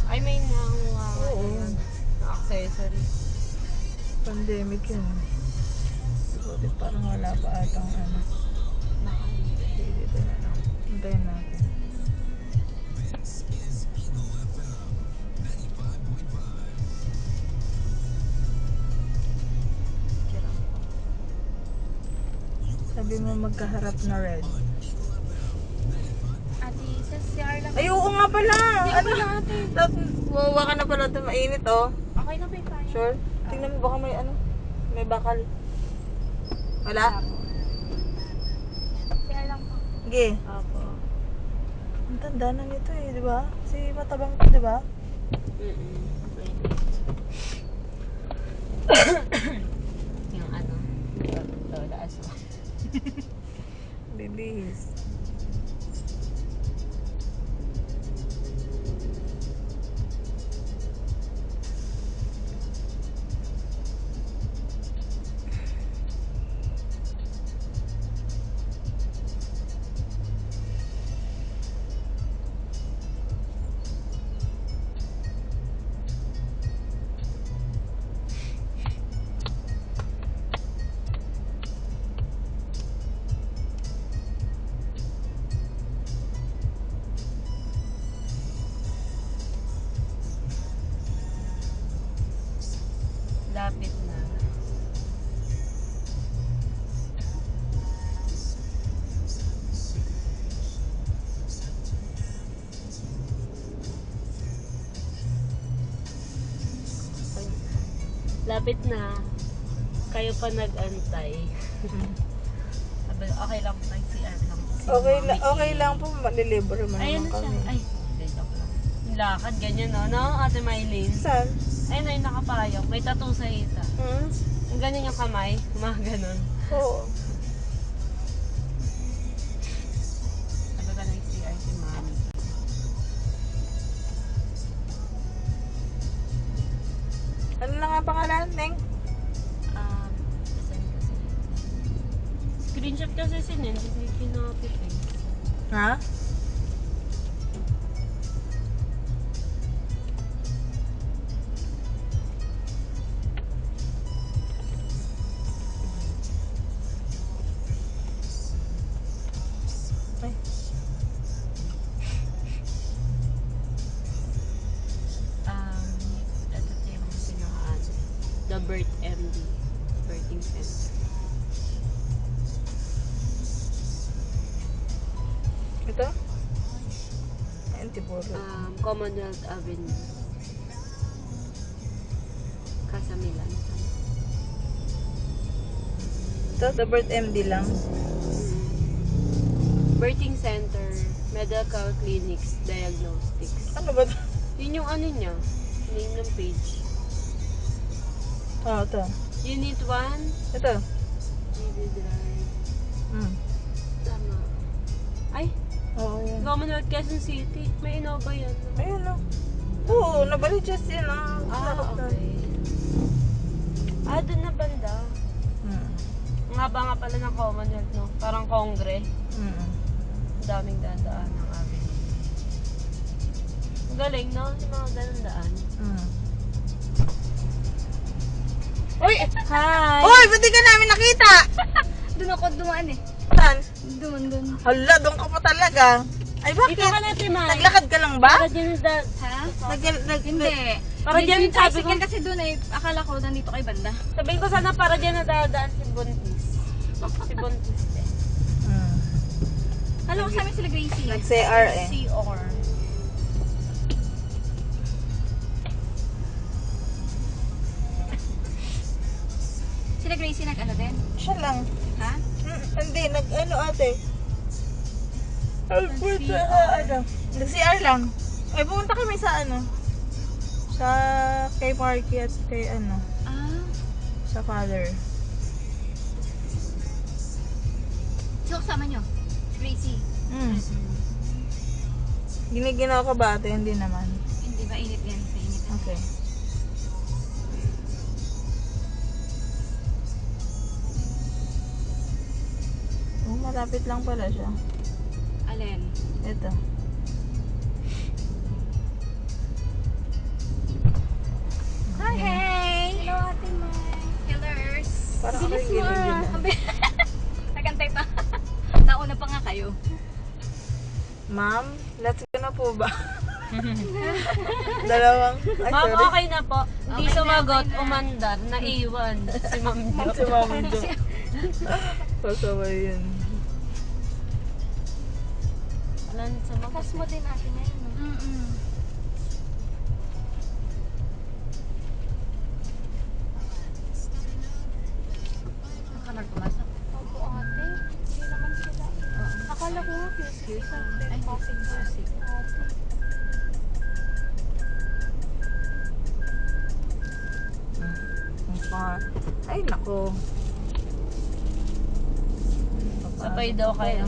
I mean, Oo. na accessories. Pandemic yun. Buti parang wala pa atang ano. Dito na lang. Hintayin natin. Sabi mo magkaharap na red. Ate, sa CR lang. Ay, oo nga pala! Hindi Ano? pala ate. Wawa ka na pala ito. Mainit, oh. Okay na ba yung tayo? Sure? Tingnan mo baka may ano? May bakal. Wala? CR lang po. Sige. Opo. Ang tanda na nito eh, di ba? Si Matabang to, di ba? Yung ano, lola aso. Bilis. Lapit na. Lapit na. Kayo pa nag-antay. Sabi, okay lang po, nag-CR lang. Okay lang po, malilibre man Ayun naman na siya. kami. Ay, hindi, joke lang. Yung lakad, ganyan, no? No, Ate Mylene? Saan? Ayun na yung nakapayok. May tattoo sa hita. Hmm? Yung ganyan yung kamay, mga ganun. Oo. Sabi ka nag-CR si Mami. Ano na nga pangalan, Neng? Saan kasi? Screenshot kasi sinend, hindi kinapit eh. Ha? Ay. Ito yung pinaka The Birth MD. Birthing Center. Ito? Antipolo. Commonwealth Avenue. Casa Milan. Ito, the birth MD lang. Birthing Center, Medical Clinics, Diagnostics. Ano ba ito? Yun yung ano niya, name ng page. Oh, ito. Unit 1, Ito. GB Drive. Hmm. Tama. Ay, Oo, yan. Commonwealth Quezon City. May Innova yan. No? Ayun, no. Oo, nabalik just yun, ah. Okay. Doon na banda. Hmm. Ang haba nga pala ng Commonwealth, no? Parang kongre. Hmm. Ang daming daan ng avenue. Ang galing, no? Yung mga ganun daan. Hmm. Uy! Hi! Uy, ba't di ka namin nakita? Doon ako dumaan eh. Saan? Doon. Hala, doon ka pa talaga. Ay, bakit? Dito ka na, Timay. Naglakad ka lang ba? Para dyan na Ha? Hindi. Para dyan, sabi ko, kasi doon eh. Akala ko nandito kay banda. sabihin ko sana para dyan na dadaan si Buntis. Si Buntis eh. Hmm. Alam ko sa amin sila Gracie. Nag-CR eh. CR. Sila Gracie nag-ano din? Siya lang. Ha? Hindi, nag-ano ate? Nag-CR. Ano? Nag-CR lang. Ay, pumunta kami sa ano? Sa kay Marky at kay ano? Ah. Sa father. Sino kasama nyo? Si Gracie. Hmm. Giniginaw ka ba ate? Hindi naman. Hindi ba init yan? Sa init. Okay. Oh, malapit lang pala siya. Alin? Ito. Hi! Hello, Ate Mai. feeling yun. Nagantay pa. Nauna pa nga kayo. Ma'am, let's go na po ba? Dalawang, ay Ma'am, sorry. okay na po. Hindi Okay na, sumagot, okay na. umandar, naiwan. Si Ma'am Jo. Si Ma'am Jo. Pasaway yun. Wala na sumagot. Kas mo din natin ngayon. No? Saan ka nagpumasok? Opo, ate. Hindi naman sila. Akala ko nga Q6 sa Ay, passing Q6. ate. Ay, nako. Sabay daw kayo.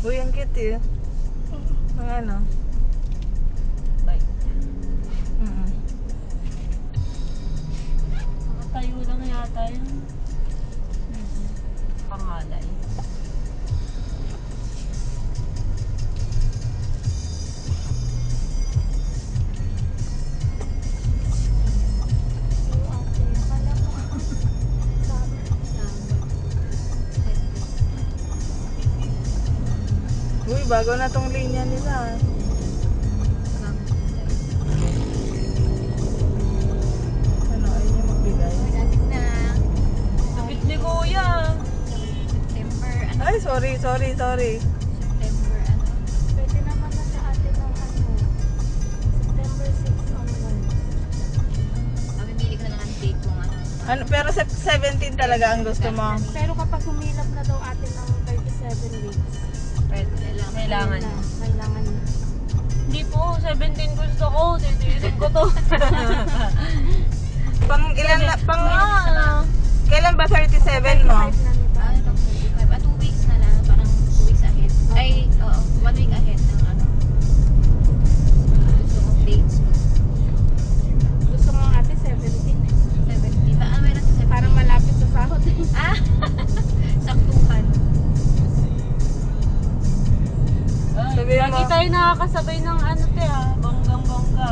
Uy, ang cute eh. Ang ano? Bye. Mm-mm. Nakatayo lang yata yun. Pangalay. Oo, ate. Akala ko. Sabi. Uy, bago na tong linya nila. Ano, ayun yung magbigay. Malapit na. Sabit ni Kuya. September, ano? Ay, sorry. September, ano? Pwede naman na sa atin ng ano. September 6 onward. Mamimili ka na lang ang date kung ano. Ano, pero 17 talaga ang gusto mo. Pero kapag humilap na daw atin ng 37 weeks, Kailangan. Kailangan. kailangan niya. Hindi po, 17 gusto ko. Titirin ko to. Pang ilan na, pang, Ah, kailan ba 37 mo? 5 na nito. Ah, pang 25. 2 weeks na lang. Parang 2 weeks ahead. Ay, oo. 1 week ahead ng ano. Gusto mong dates mo. Gusto mo ate 17. 17. Ano meron sa 17? Parang malapit sa sahod. Ah! Saktuhan. Sabihin lagi mo. tayo nakakasabay ng ano te ah. Bonggang-bongga.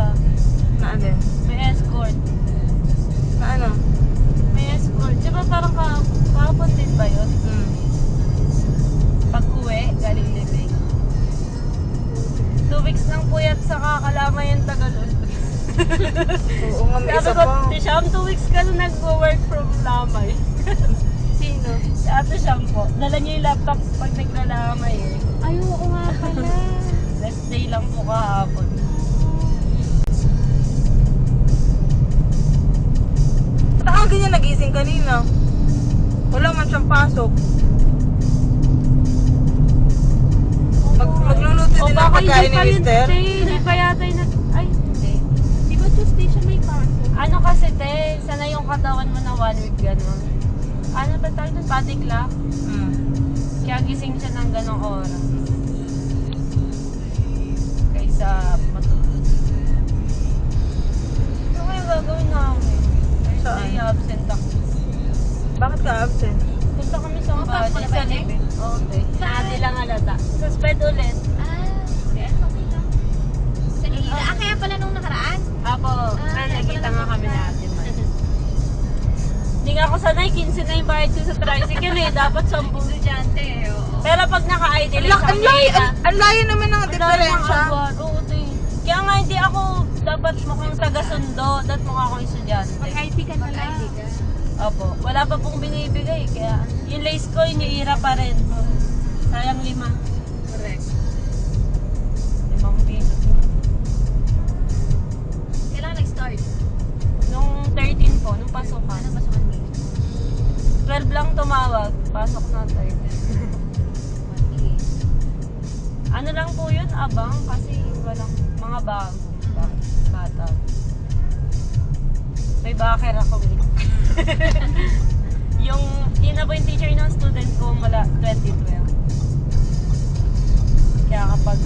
Na alin? May escort. Na ano? May escort. Di ba parang kahapon din ba yun? Hmm. Pag-uwi, galing living. 2 weeks nang puyat sa kakalama yung Tagalog. Oo nga, may Sabi isa ko, pa. Ate Sham, 2 weeks ka na nag-work from Lamay. Sino? Si Ate Sham po. Dala niya yung laptop pag naglalamay eh. Ay, oo nga pala. Last day lang po kahapon. Ba't ang ganyan nagising kanina? Wala man siyang pasok. Magluluto O din ng baka pagkain hindi ni pa yun, Mister. te. Hindi pa yata yun. Ay, hindi. Di ba Tuesday siya may pasok? Ano kasi te, sana yung katawan mo na 1 week gano'n. Ano ba tayo dun? Body clock? Hmm. Kaya gising siya ng ganong oras. Kaysa matulog. Ano kaya gagawin namin? Thursday Saan? absent ako. Bakit ka absent? Punta kami sa Papasok body, na sa ba yun? libing. Oo, te. Hindi lang halata. Suspend ulit. Okay, okay lang. Kanina. Kaya pala nung nakaraan. Ako, nakita nga kami na Ate Man. Hindi nga ako sanay, 15 na yung bayad ko sa tricycle eh. Dapat 10. Estudyante, oo. Pero pag naka-ID lang Ang layo, ang layo naman ng diferensya. Oo, te. Kaya nga hindi ako dapat mukhang taga-sundo. Dapat mukha akong estudyante. Mag-IT ka na lang. ID ka. Opo. Wala pa pong binibigay. Kaya yung lace ko, iniira pa rin. Sayang 5. Correct. 5 piso. Kailangan nag-start. Nung 13 po, nung pasukan. Ano pasukan mo? 12 lang tumawag. Pasok na 13. Ano lang po yun, abang. Kasi walang mga bago. Bata. May backer ako eh. Yun na po yung teacher ng student ko mula 2012. Kaya kapag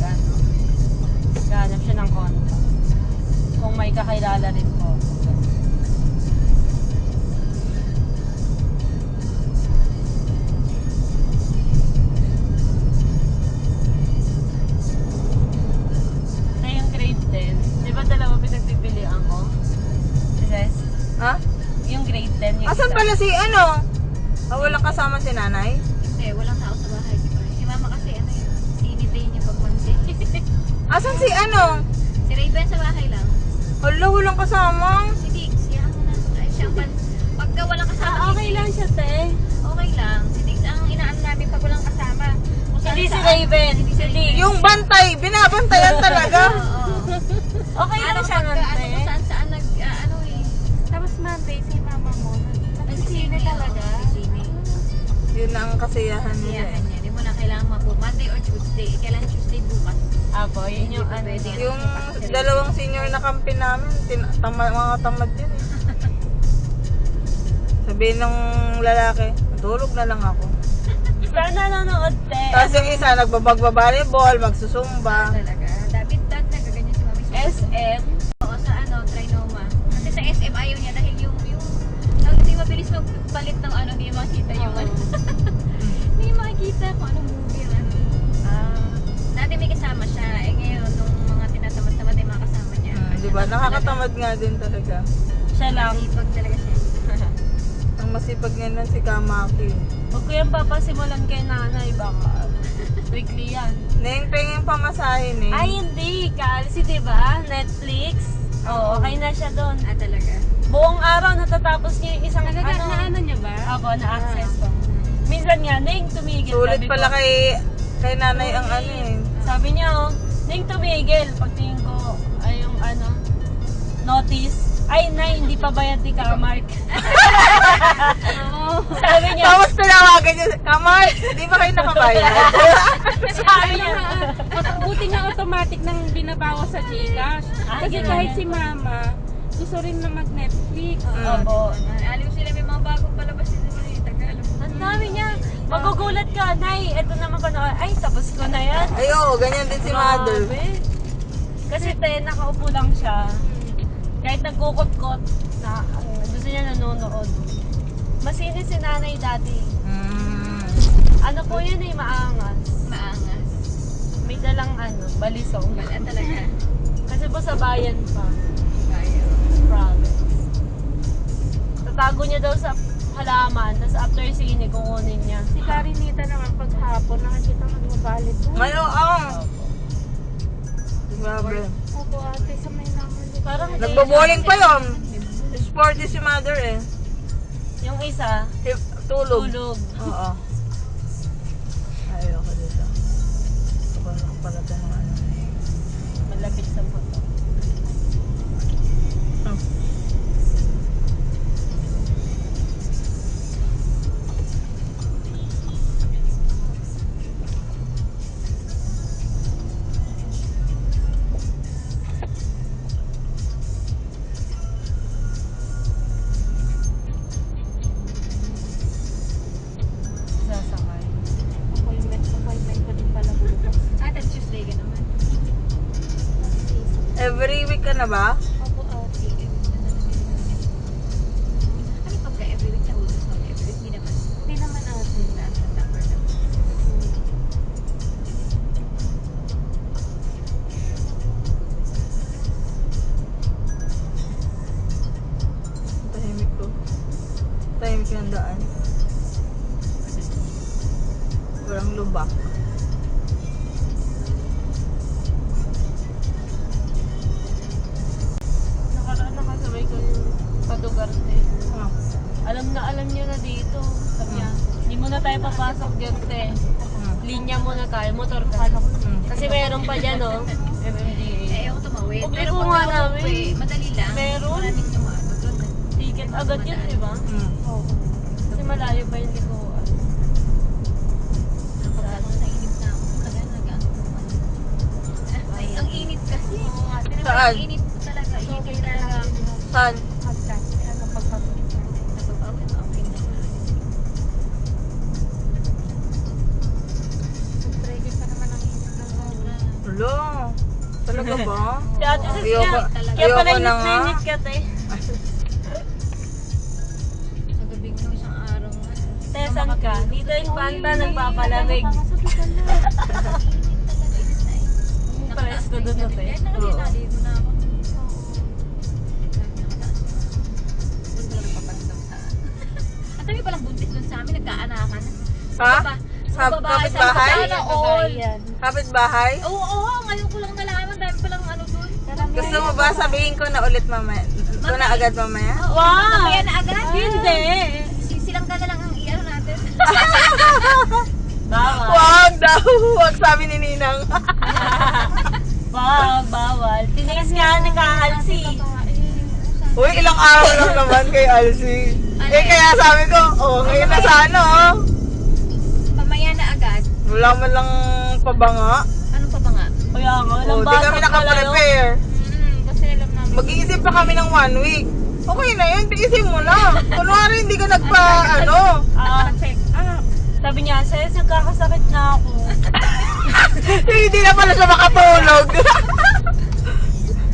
gahanap siya ng contact. Kung may kakilala rin po. pala si ano? Walang kasama si nanay? Hindi, walang tao sa bahay. Di ba? Si mama kasi ano yun, sinitay niya pagpansin. Asan si ano? Si Raven sa bahay lang. Hala, walang kasama. Si Dix, yan muna. Ay, siyang pagka walang kasama Okay lang siya, te. Okay lang. Si Dix ang inaano namin pag walang kasama. Kung saan Hindi si saan. Raven, Hindi si Dix. Yung bantay, binabantayan talaga. Oo. Okay lang Ano siya nun, pagka ano te. kung saan saan ano eh. Tapos Monday, si mama mo, nagsisine talaga. Nagsisine. Yun ang kasiyahan nila. Siyahan niya. Di mo na kailangan mapo. Monday or Tuesday. Kailan Tuesday bukas. Apo, yun yung ano. Pwede. Yung dalawang senior na kampi namin, mga tamad yun eh. Sabihin ng lalaki, tulog na lang ako. Sana nanonood, te. Tapos yung isa, nagbabag-volleyball, magsusumba. Talaga. David dad nagaganyan si Mami. SM. Oo, sa ano, Trinoma. Kasi sa SM ayaw niya dahil yung hindi mabilis magpalit ng ano, hindi makita yung ano. Hindi makikita kung anong movie yung ano. Dati may kasama siya. Eh ngayon, nung mga tinatamad-tamad yung mga kasama niya. Diba? Nakakatamad nga din talaga. Siya lang. Ipag talaga siya. Ang masipag ngayon si Kamaki. Huwag ko yung papasimulan kay nanay, baka weekly yan. Neng pengeng pamasahin eh. Ay, hindi. Kaalisi, diba? Netflix. Oo, okay na siya doon. Talaga. Buong araw natatapos niya yung isang Ano niya ba? Ako, na-access ko. Minsan nga, Ning, tumigil. Sulit Sabi ko, pala kay nanay ang ano eh. Sabi niya, oh, Ning, tumigil. Pagtingin ko, ay yung ano, notice. Ay, Nay, hindi pa bayad ni Kamark. Sabi niya, Tapos tinawagan niya, Kamar, di ba kayo nakabayad? sabi niya, Buti nga automatic nang binabawas sa Gcash. Ah, Kasi ganun. kahit si mama, gusto rin na mag-Netflix. Opo. Alam sila may mga bagong palabas din naman yung Tagalog. Ang dami niya. Magugulat ka, Nay, eto naman pa na. Ay, tapos ko na yan. Ay, oo, ganyan din si mother. Grabe. Kasi te, nakaupo lang siya. Kahit nagkukot-kot, na, gusto niya nanonood. Masinis si nanay dati. Ano po yun eh, maangas. Maangas. May dalang ano, balisong. Talaga. Kasi po sa bayan pa, Ayaw. province. Tatago niya daw sa halaman, tapos after sine, kukunin niya. Si Karinita naman paghapon, nakikita ko nagbabalit doon. Ano, Grabe. Opo ate, sa may naman. Parang Nagbo-bowling pa yun. Sporty si mother eh. yung isa, Tulog. tulog. Oo. Ayoko dito. Ako lang pala ito ng ano. Malapit sa moto. Sasakay. Appointment ko din pala bukas. Tuesday ka naman. Every week ka na ba? Opo ate. Ano pagka every week na ultrasound? Every week, hindi naman. Hindi naman ate. Number naman. Tahimik ko. Tahimik ng daan. Walang lubak. Nakaraan nakasabay ko yung Padugarte. Oh. Alam niyo na dito. Sabi niya, hindi mo na tayo papasok dyan, te. Linya muna tayo, motor ka. Kasi meron pa dyan, oh. MMDA. Ayaw ko tumawid. Pag Pero ito pag nga ako namin. eh, madali lang. Meron. Maraming tumaabot doon. Ticket agad yun, di ba? Opo. Kasi malayo pa yung likuan. Nainip na ako. Tagal nag-ano. Ay, ang init kasi. Saan? Ang init talaga. Init talaga. Saan? Hagkat. Ano pagpapit natin. Napapawid. Okay na. Nag-trigger pa naman ang init ng sobra. Hello. Talaga ba? Si Ate Sis Ayoko- niya, talaga. kaya pala ayoko na nga. init ka, te. Sa gabi ko isang araw nga. Tesan ka. Dito yung panta, nagpapalamig. Yung pares ko doon, te. Nakalilaligo na ako. Doon ko lang paparamdam sa Ha? Sa babae. Kapitbahay? Sana all. Kapitbahay? Oo, ngayon ko lang nalaman. Dami palang ano dun. Gusto mo ba sabihin ko na ulit mamaya? Ko na agad mamaya? Wow! Mamaya na agad. Hindi! Silang ka na lang ang i-ano natin. Bawal. Wag daw! Wag sabi ni Ninang. Bawal. Tiniis nga ni Kaalsi. Uy, ilang araw lang naman kay Alcy. Kaya sabi ko, ngayon na sana Mamaya na agad. Wala man lang pabanga. Anong pa ba nga? Kaya nga, walang Di bata kami pala, no? nakaprepare. Kasi alam namin. Mag-iisip pa kami ng 1 week. Okay na yun, tiisin mo na. Kunwari hindi ka Check up. Sabi niya, Ses, nagkakasakit na ako. Hindi na pala siya makatulog.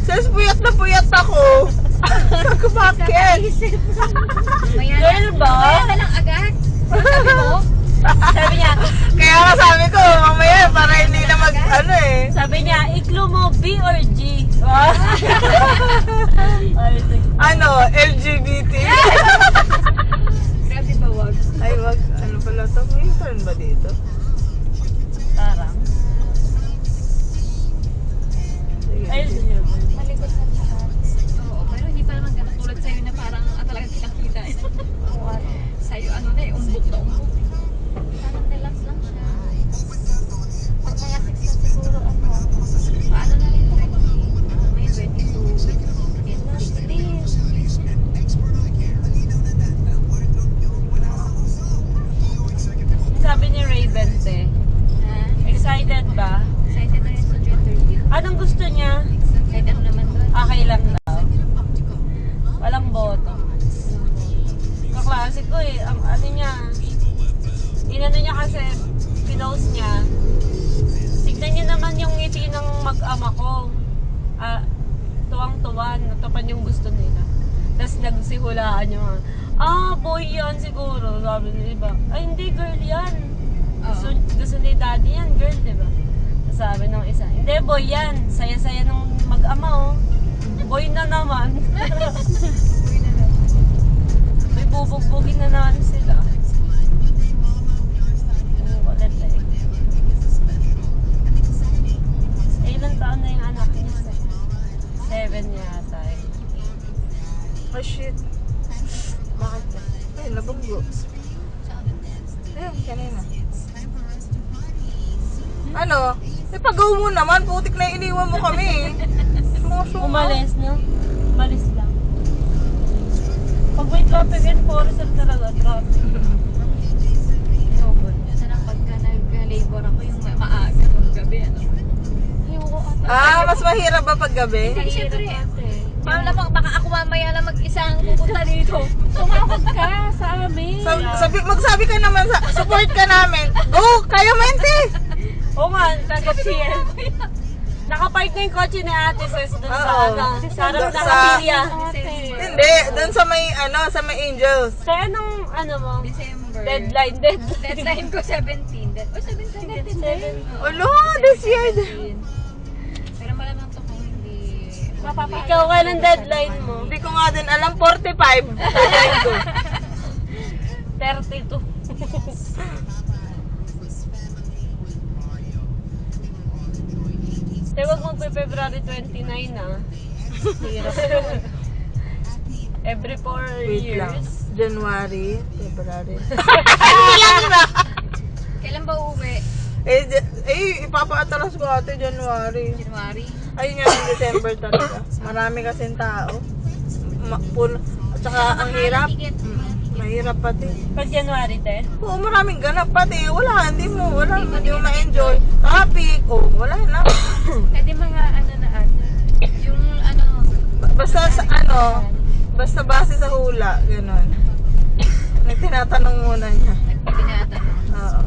Sis, puyat na puyat ako. Sabi, bakit? Mamaya na. Girl ba? Mamaya na lang agad. Sabi mo? Sabi niya, Kaya nga sabi ko, mamaya para hindi na sabi niya, iklo mo, B or G? Ay, sige. LGBT? Grabe ba wag? Ay, wag. Ano pala to? May turn ba dito? Parang. Sige. Ay, sige. Malikot sa taas. Oo, pero hindi pa naman ganun tulad sa'yo na parang talagang kitang-kita. Sa'yo umbok na umbok. Parang relax lang siya. Pag mga 6 na siguro paano na rin tayo? May 22. Yun na, 16. Sabi ni Raven, te, Ha? excited ba? Excited na rin sa gender review. Anong gusto niya? Kahit ano naman doon. Okay lang daw. Walang boto. Kaklase ko eh. Ang ano niya, inano niya kasi, pinost niya. Tignan niyo naman yung ngiti ng mag-ama ko. Tuwang-tuwan, natapan yung gusto nila. Tapos nagsihulaan niya. Boy yan siguro. Sabi nila iba. Ay, hindi, girl yan. Gusto ni daddy yan, girl, diba? Sabi ng isa, hindi, boy yan. Saya-saya ng mag-ama, oh. Boy na naman. May bubugbugin na naman sila. Ulit eh. Ilang taon na yung anak niya? 7 yata eh. Oh, shit. Bakit ka? Ay, nabunggo. Ayun, kanina. Ipagaw mo naman. Putik na iniwan mo kami. Umalis, no? Umalis lang. Pag may traffic enforcer talaga, traffic. Inobot. Sana pagka nag-labor ako yung maaga ng gabi, Ayoko Mas mahirap ba pag gabi? Hindi, syempre. Paano naman, baka ako mamaya lang mag-isang pupunta dito. Tumawag ka sa amin. Magsabi ka naman, support ka namin. Go! Kaya mo yun, te! Oo nga, taga-cheer. Nakapark na yung kotse ni Ate Ses dun sa Oo. sa harap ng Sa- kapilya. Hindi, doon sa may Angels. Sa anong, mo? December. Deadline. Deadline ko 17. 17. Ulo, this year. Pero malamang to kung hindi. Ikaw ka ng deadline mo. Hindi ko nga din alam, 45. Deadline ko. 32. Huwag magpe-February 29 na. Hirap. Every 4 Wait lang. years. January, February. Kailan ba uuwi? Ipapaataras ko ate January. January? Ayun nga yung December talaga. Marami kasing tao. At saka ang hirap. Mahirap pati. Pag January 10. Oo, maraming ganap pati. Hindi mo ma-enjoy. Traffic. Wala na. Pwede mga na ate. Yung Basta base sa hula, gano'n. Tinatanong muna niya. tinatanong. Oo.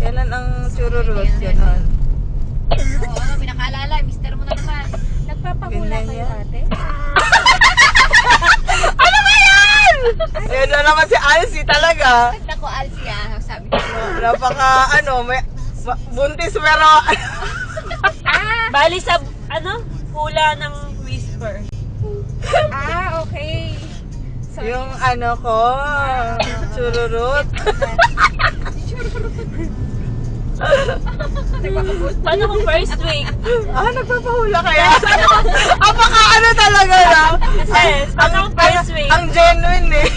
Kailan ang chururot, gano'n. Oo, pinakaalala. Mister mo na naman. Nagpapahula Ganyan kayo yan. ate? Ano ba yan? Ayun na naman si Alcy talaga. Naku, Alcia. Sabi ko. May buntis pero Bali sa, hula ng whisper. Okay. yung chururot. Paano kung first week? Nagpapahula kaya? Baka ano talaga lang. Yes, paano kung first week? Ang genuine eh.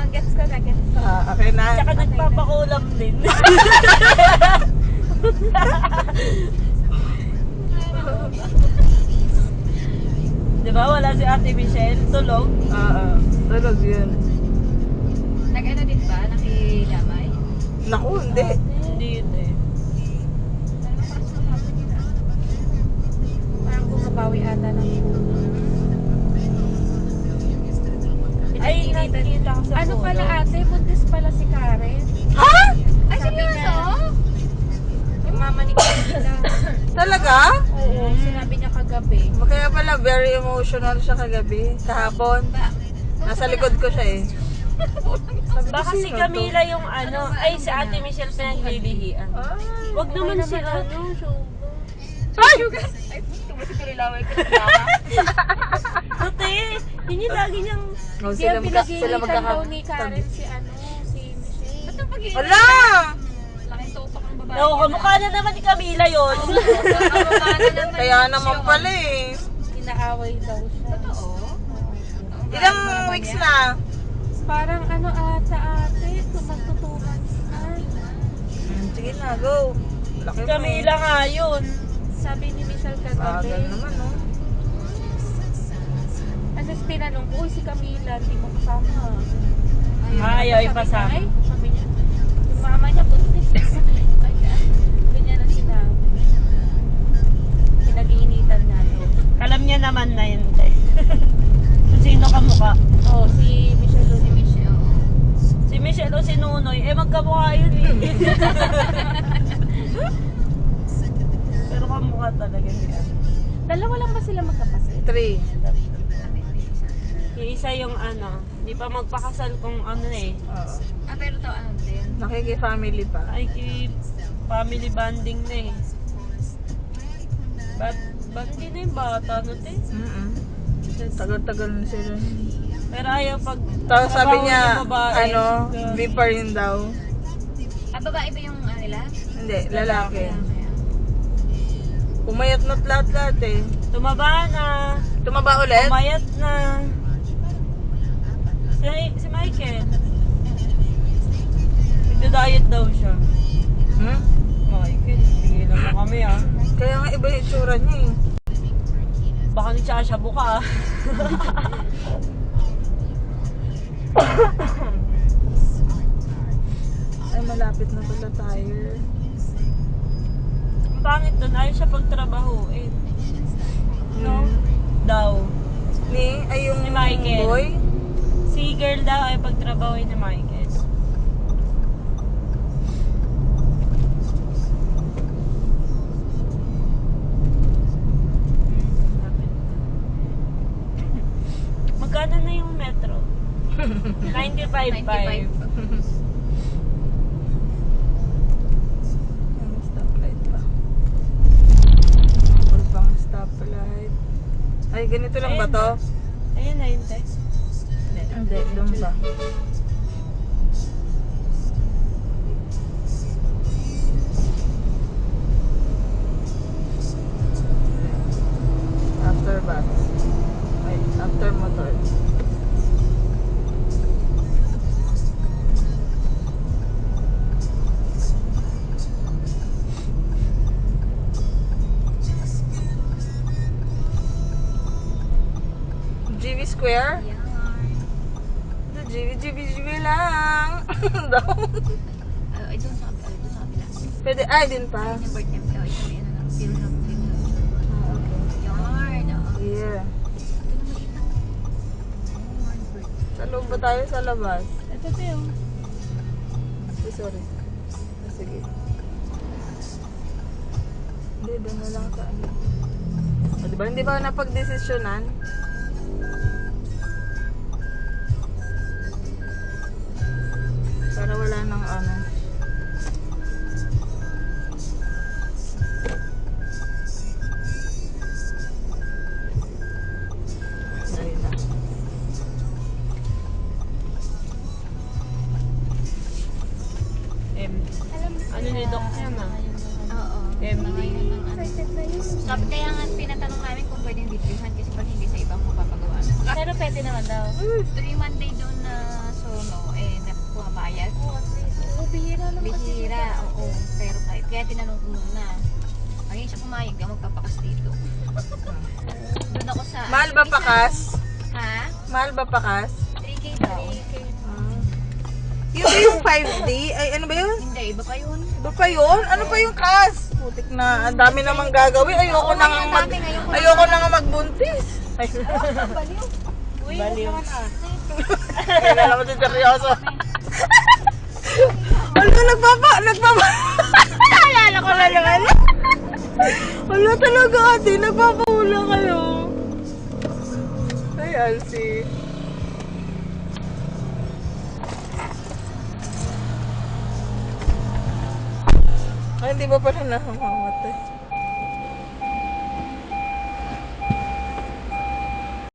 Gets ko na, gets ko. Okay na. Tsaka nagpapakulam din. Di ba? Wala si Ate Michelle. Tulog. Tulog yun. Nag-ano din ba? Nakidamay? Naku, hindi. Hindi yun eh. Parang bumabawi ata ng Ay, nakikita ko sa Ano photo. pala ate? Buntis pala si Karen. Ha? Ay, Sabi seryoso? niya. Yung mama ni Camila. Talaga? Oo, sinabi niya kagabi. Kaya pala very emotional siya kagabi. Kahapon. Nasa likod ko siya eh. Sabi ko, Baka si sino to? Camila yung ano, ay si Ate Michelle pinaglilihian. Ay. Wag naman si ano, Ay! Ay, tuloy laway ko na. Ate, yun yung lagi niyang Oh, Kaya sila pinag-iinitan daw magkaka... ni Karen si ano, si Michelle. Ba't ang pag-iinit? Wala! Laking tupak ng babae. no, kamukha na naman ni Camila yun. Kaya naman pala eh. Inaaway daw siya. Totoo? Ilang weeks na? Parang ano ata ate, magtutukan na. Sige na, go. Laki mo Camila nga yun. Sabi ni Michelle kagabi. Bagal naman, no? Kasi tinanong ko, si Camila, hindi mo kasama. Ayaw ipasama. Ay, sabi niya, yung mama niya buntis. Sabi niya na sinabi. Pinag-iinitan nga daw. Alam niya naman na yun. Kung sino kamukha. Oh, si Michelle Luna. Si Michelle o si Nunoy, eh magkamukha yun eh. Pero kamukha talaga niya. Dalawa lang ba sila magkapatid? 3. Yung isa yung ano, hindi pa magpakasal kung ano eh. Oo. Pero to ano din? Nakiki-family pa. Ay, family bonding na eh. Ba't hindi na yung bata no te? Tagal-tagal na sila. Pero ayaw pag Tapos sabi trabaho niya, ng babae, ano, be pa rin daw. Babae ba yung nila? Hindi, lalaki. Umayat na't lahat-lahat eh. tumaba na, Tumaba ulit? umayat na. Si Michael, nagda-diet daw siya. Michael, tigilan mo kami ah. Kaya nga iba yung itsura niya eh. Baka nagsasyabu ka ah. Ay, malapit na pala tayo. Ang pangit doon, ayaw siya pagtrabahuin. No? Daw. Ay yung Si Michael. boy? Si girl daw ay pagtrabahuin ni Michael. Magkano na yung metro? 95.5. 95. May stoplight pa. Wala pang stoplight. Ay, ganito lang ba to? Ayun na yun, te. Hindi, doon ba? After bus. Ay, after motor. GV Square? GV lang. Daw. Ay, doon sa kabila. Pwede, ay din pa. Yung birthday ko. Ito yung ano. Feel na. Okay. Yarn. Yeah. Sa loob ba tayo sa labas? Ito, te, oh. Ay, sorry. Sige. Hindi, doon na lang sa ano. O, diba, hindi ba napag-desisyonan? Para wala nang ano. Ayun na. Kaya nga pinatanong namin kung pwedeng bitbihan kasi pag hindi sa ibang mapapagawa. Pero pwede naman daw. Tuwing Monday doon na sono, pumabayad. Bihira naman kasi. Bihira, oo. Pero kaya tinanong ko muna. Ayun siya pumayag ka, magpapakas dito. Doon ako sa... Mahal ba pakas? Ha? Mahal ba pakas? 3K daw. Yung 5D, ay ano ba yun? Hindi, iba pa yun. Iba pa yun? Ano pa yung kas? Putik na, ang dami namang gagawin. Ayoko na nga magbuntis. Ay, Uy, Baliw. naman ate. kaya naman si seryoso. Wala, nagpapa. Alala ko na naman. Wala talaga ate, nagpapahula kayo. Ay, Alcy. Ay, hindi ba pala nakamamatay?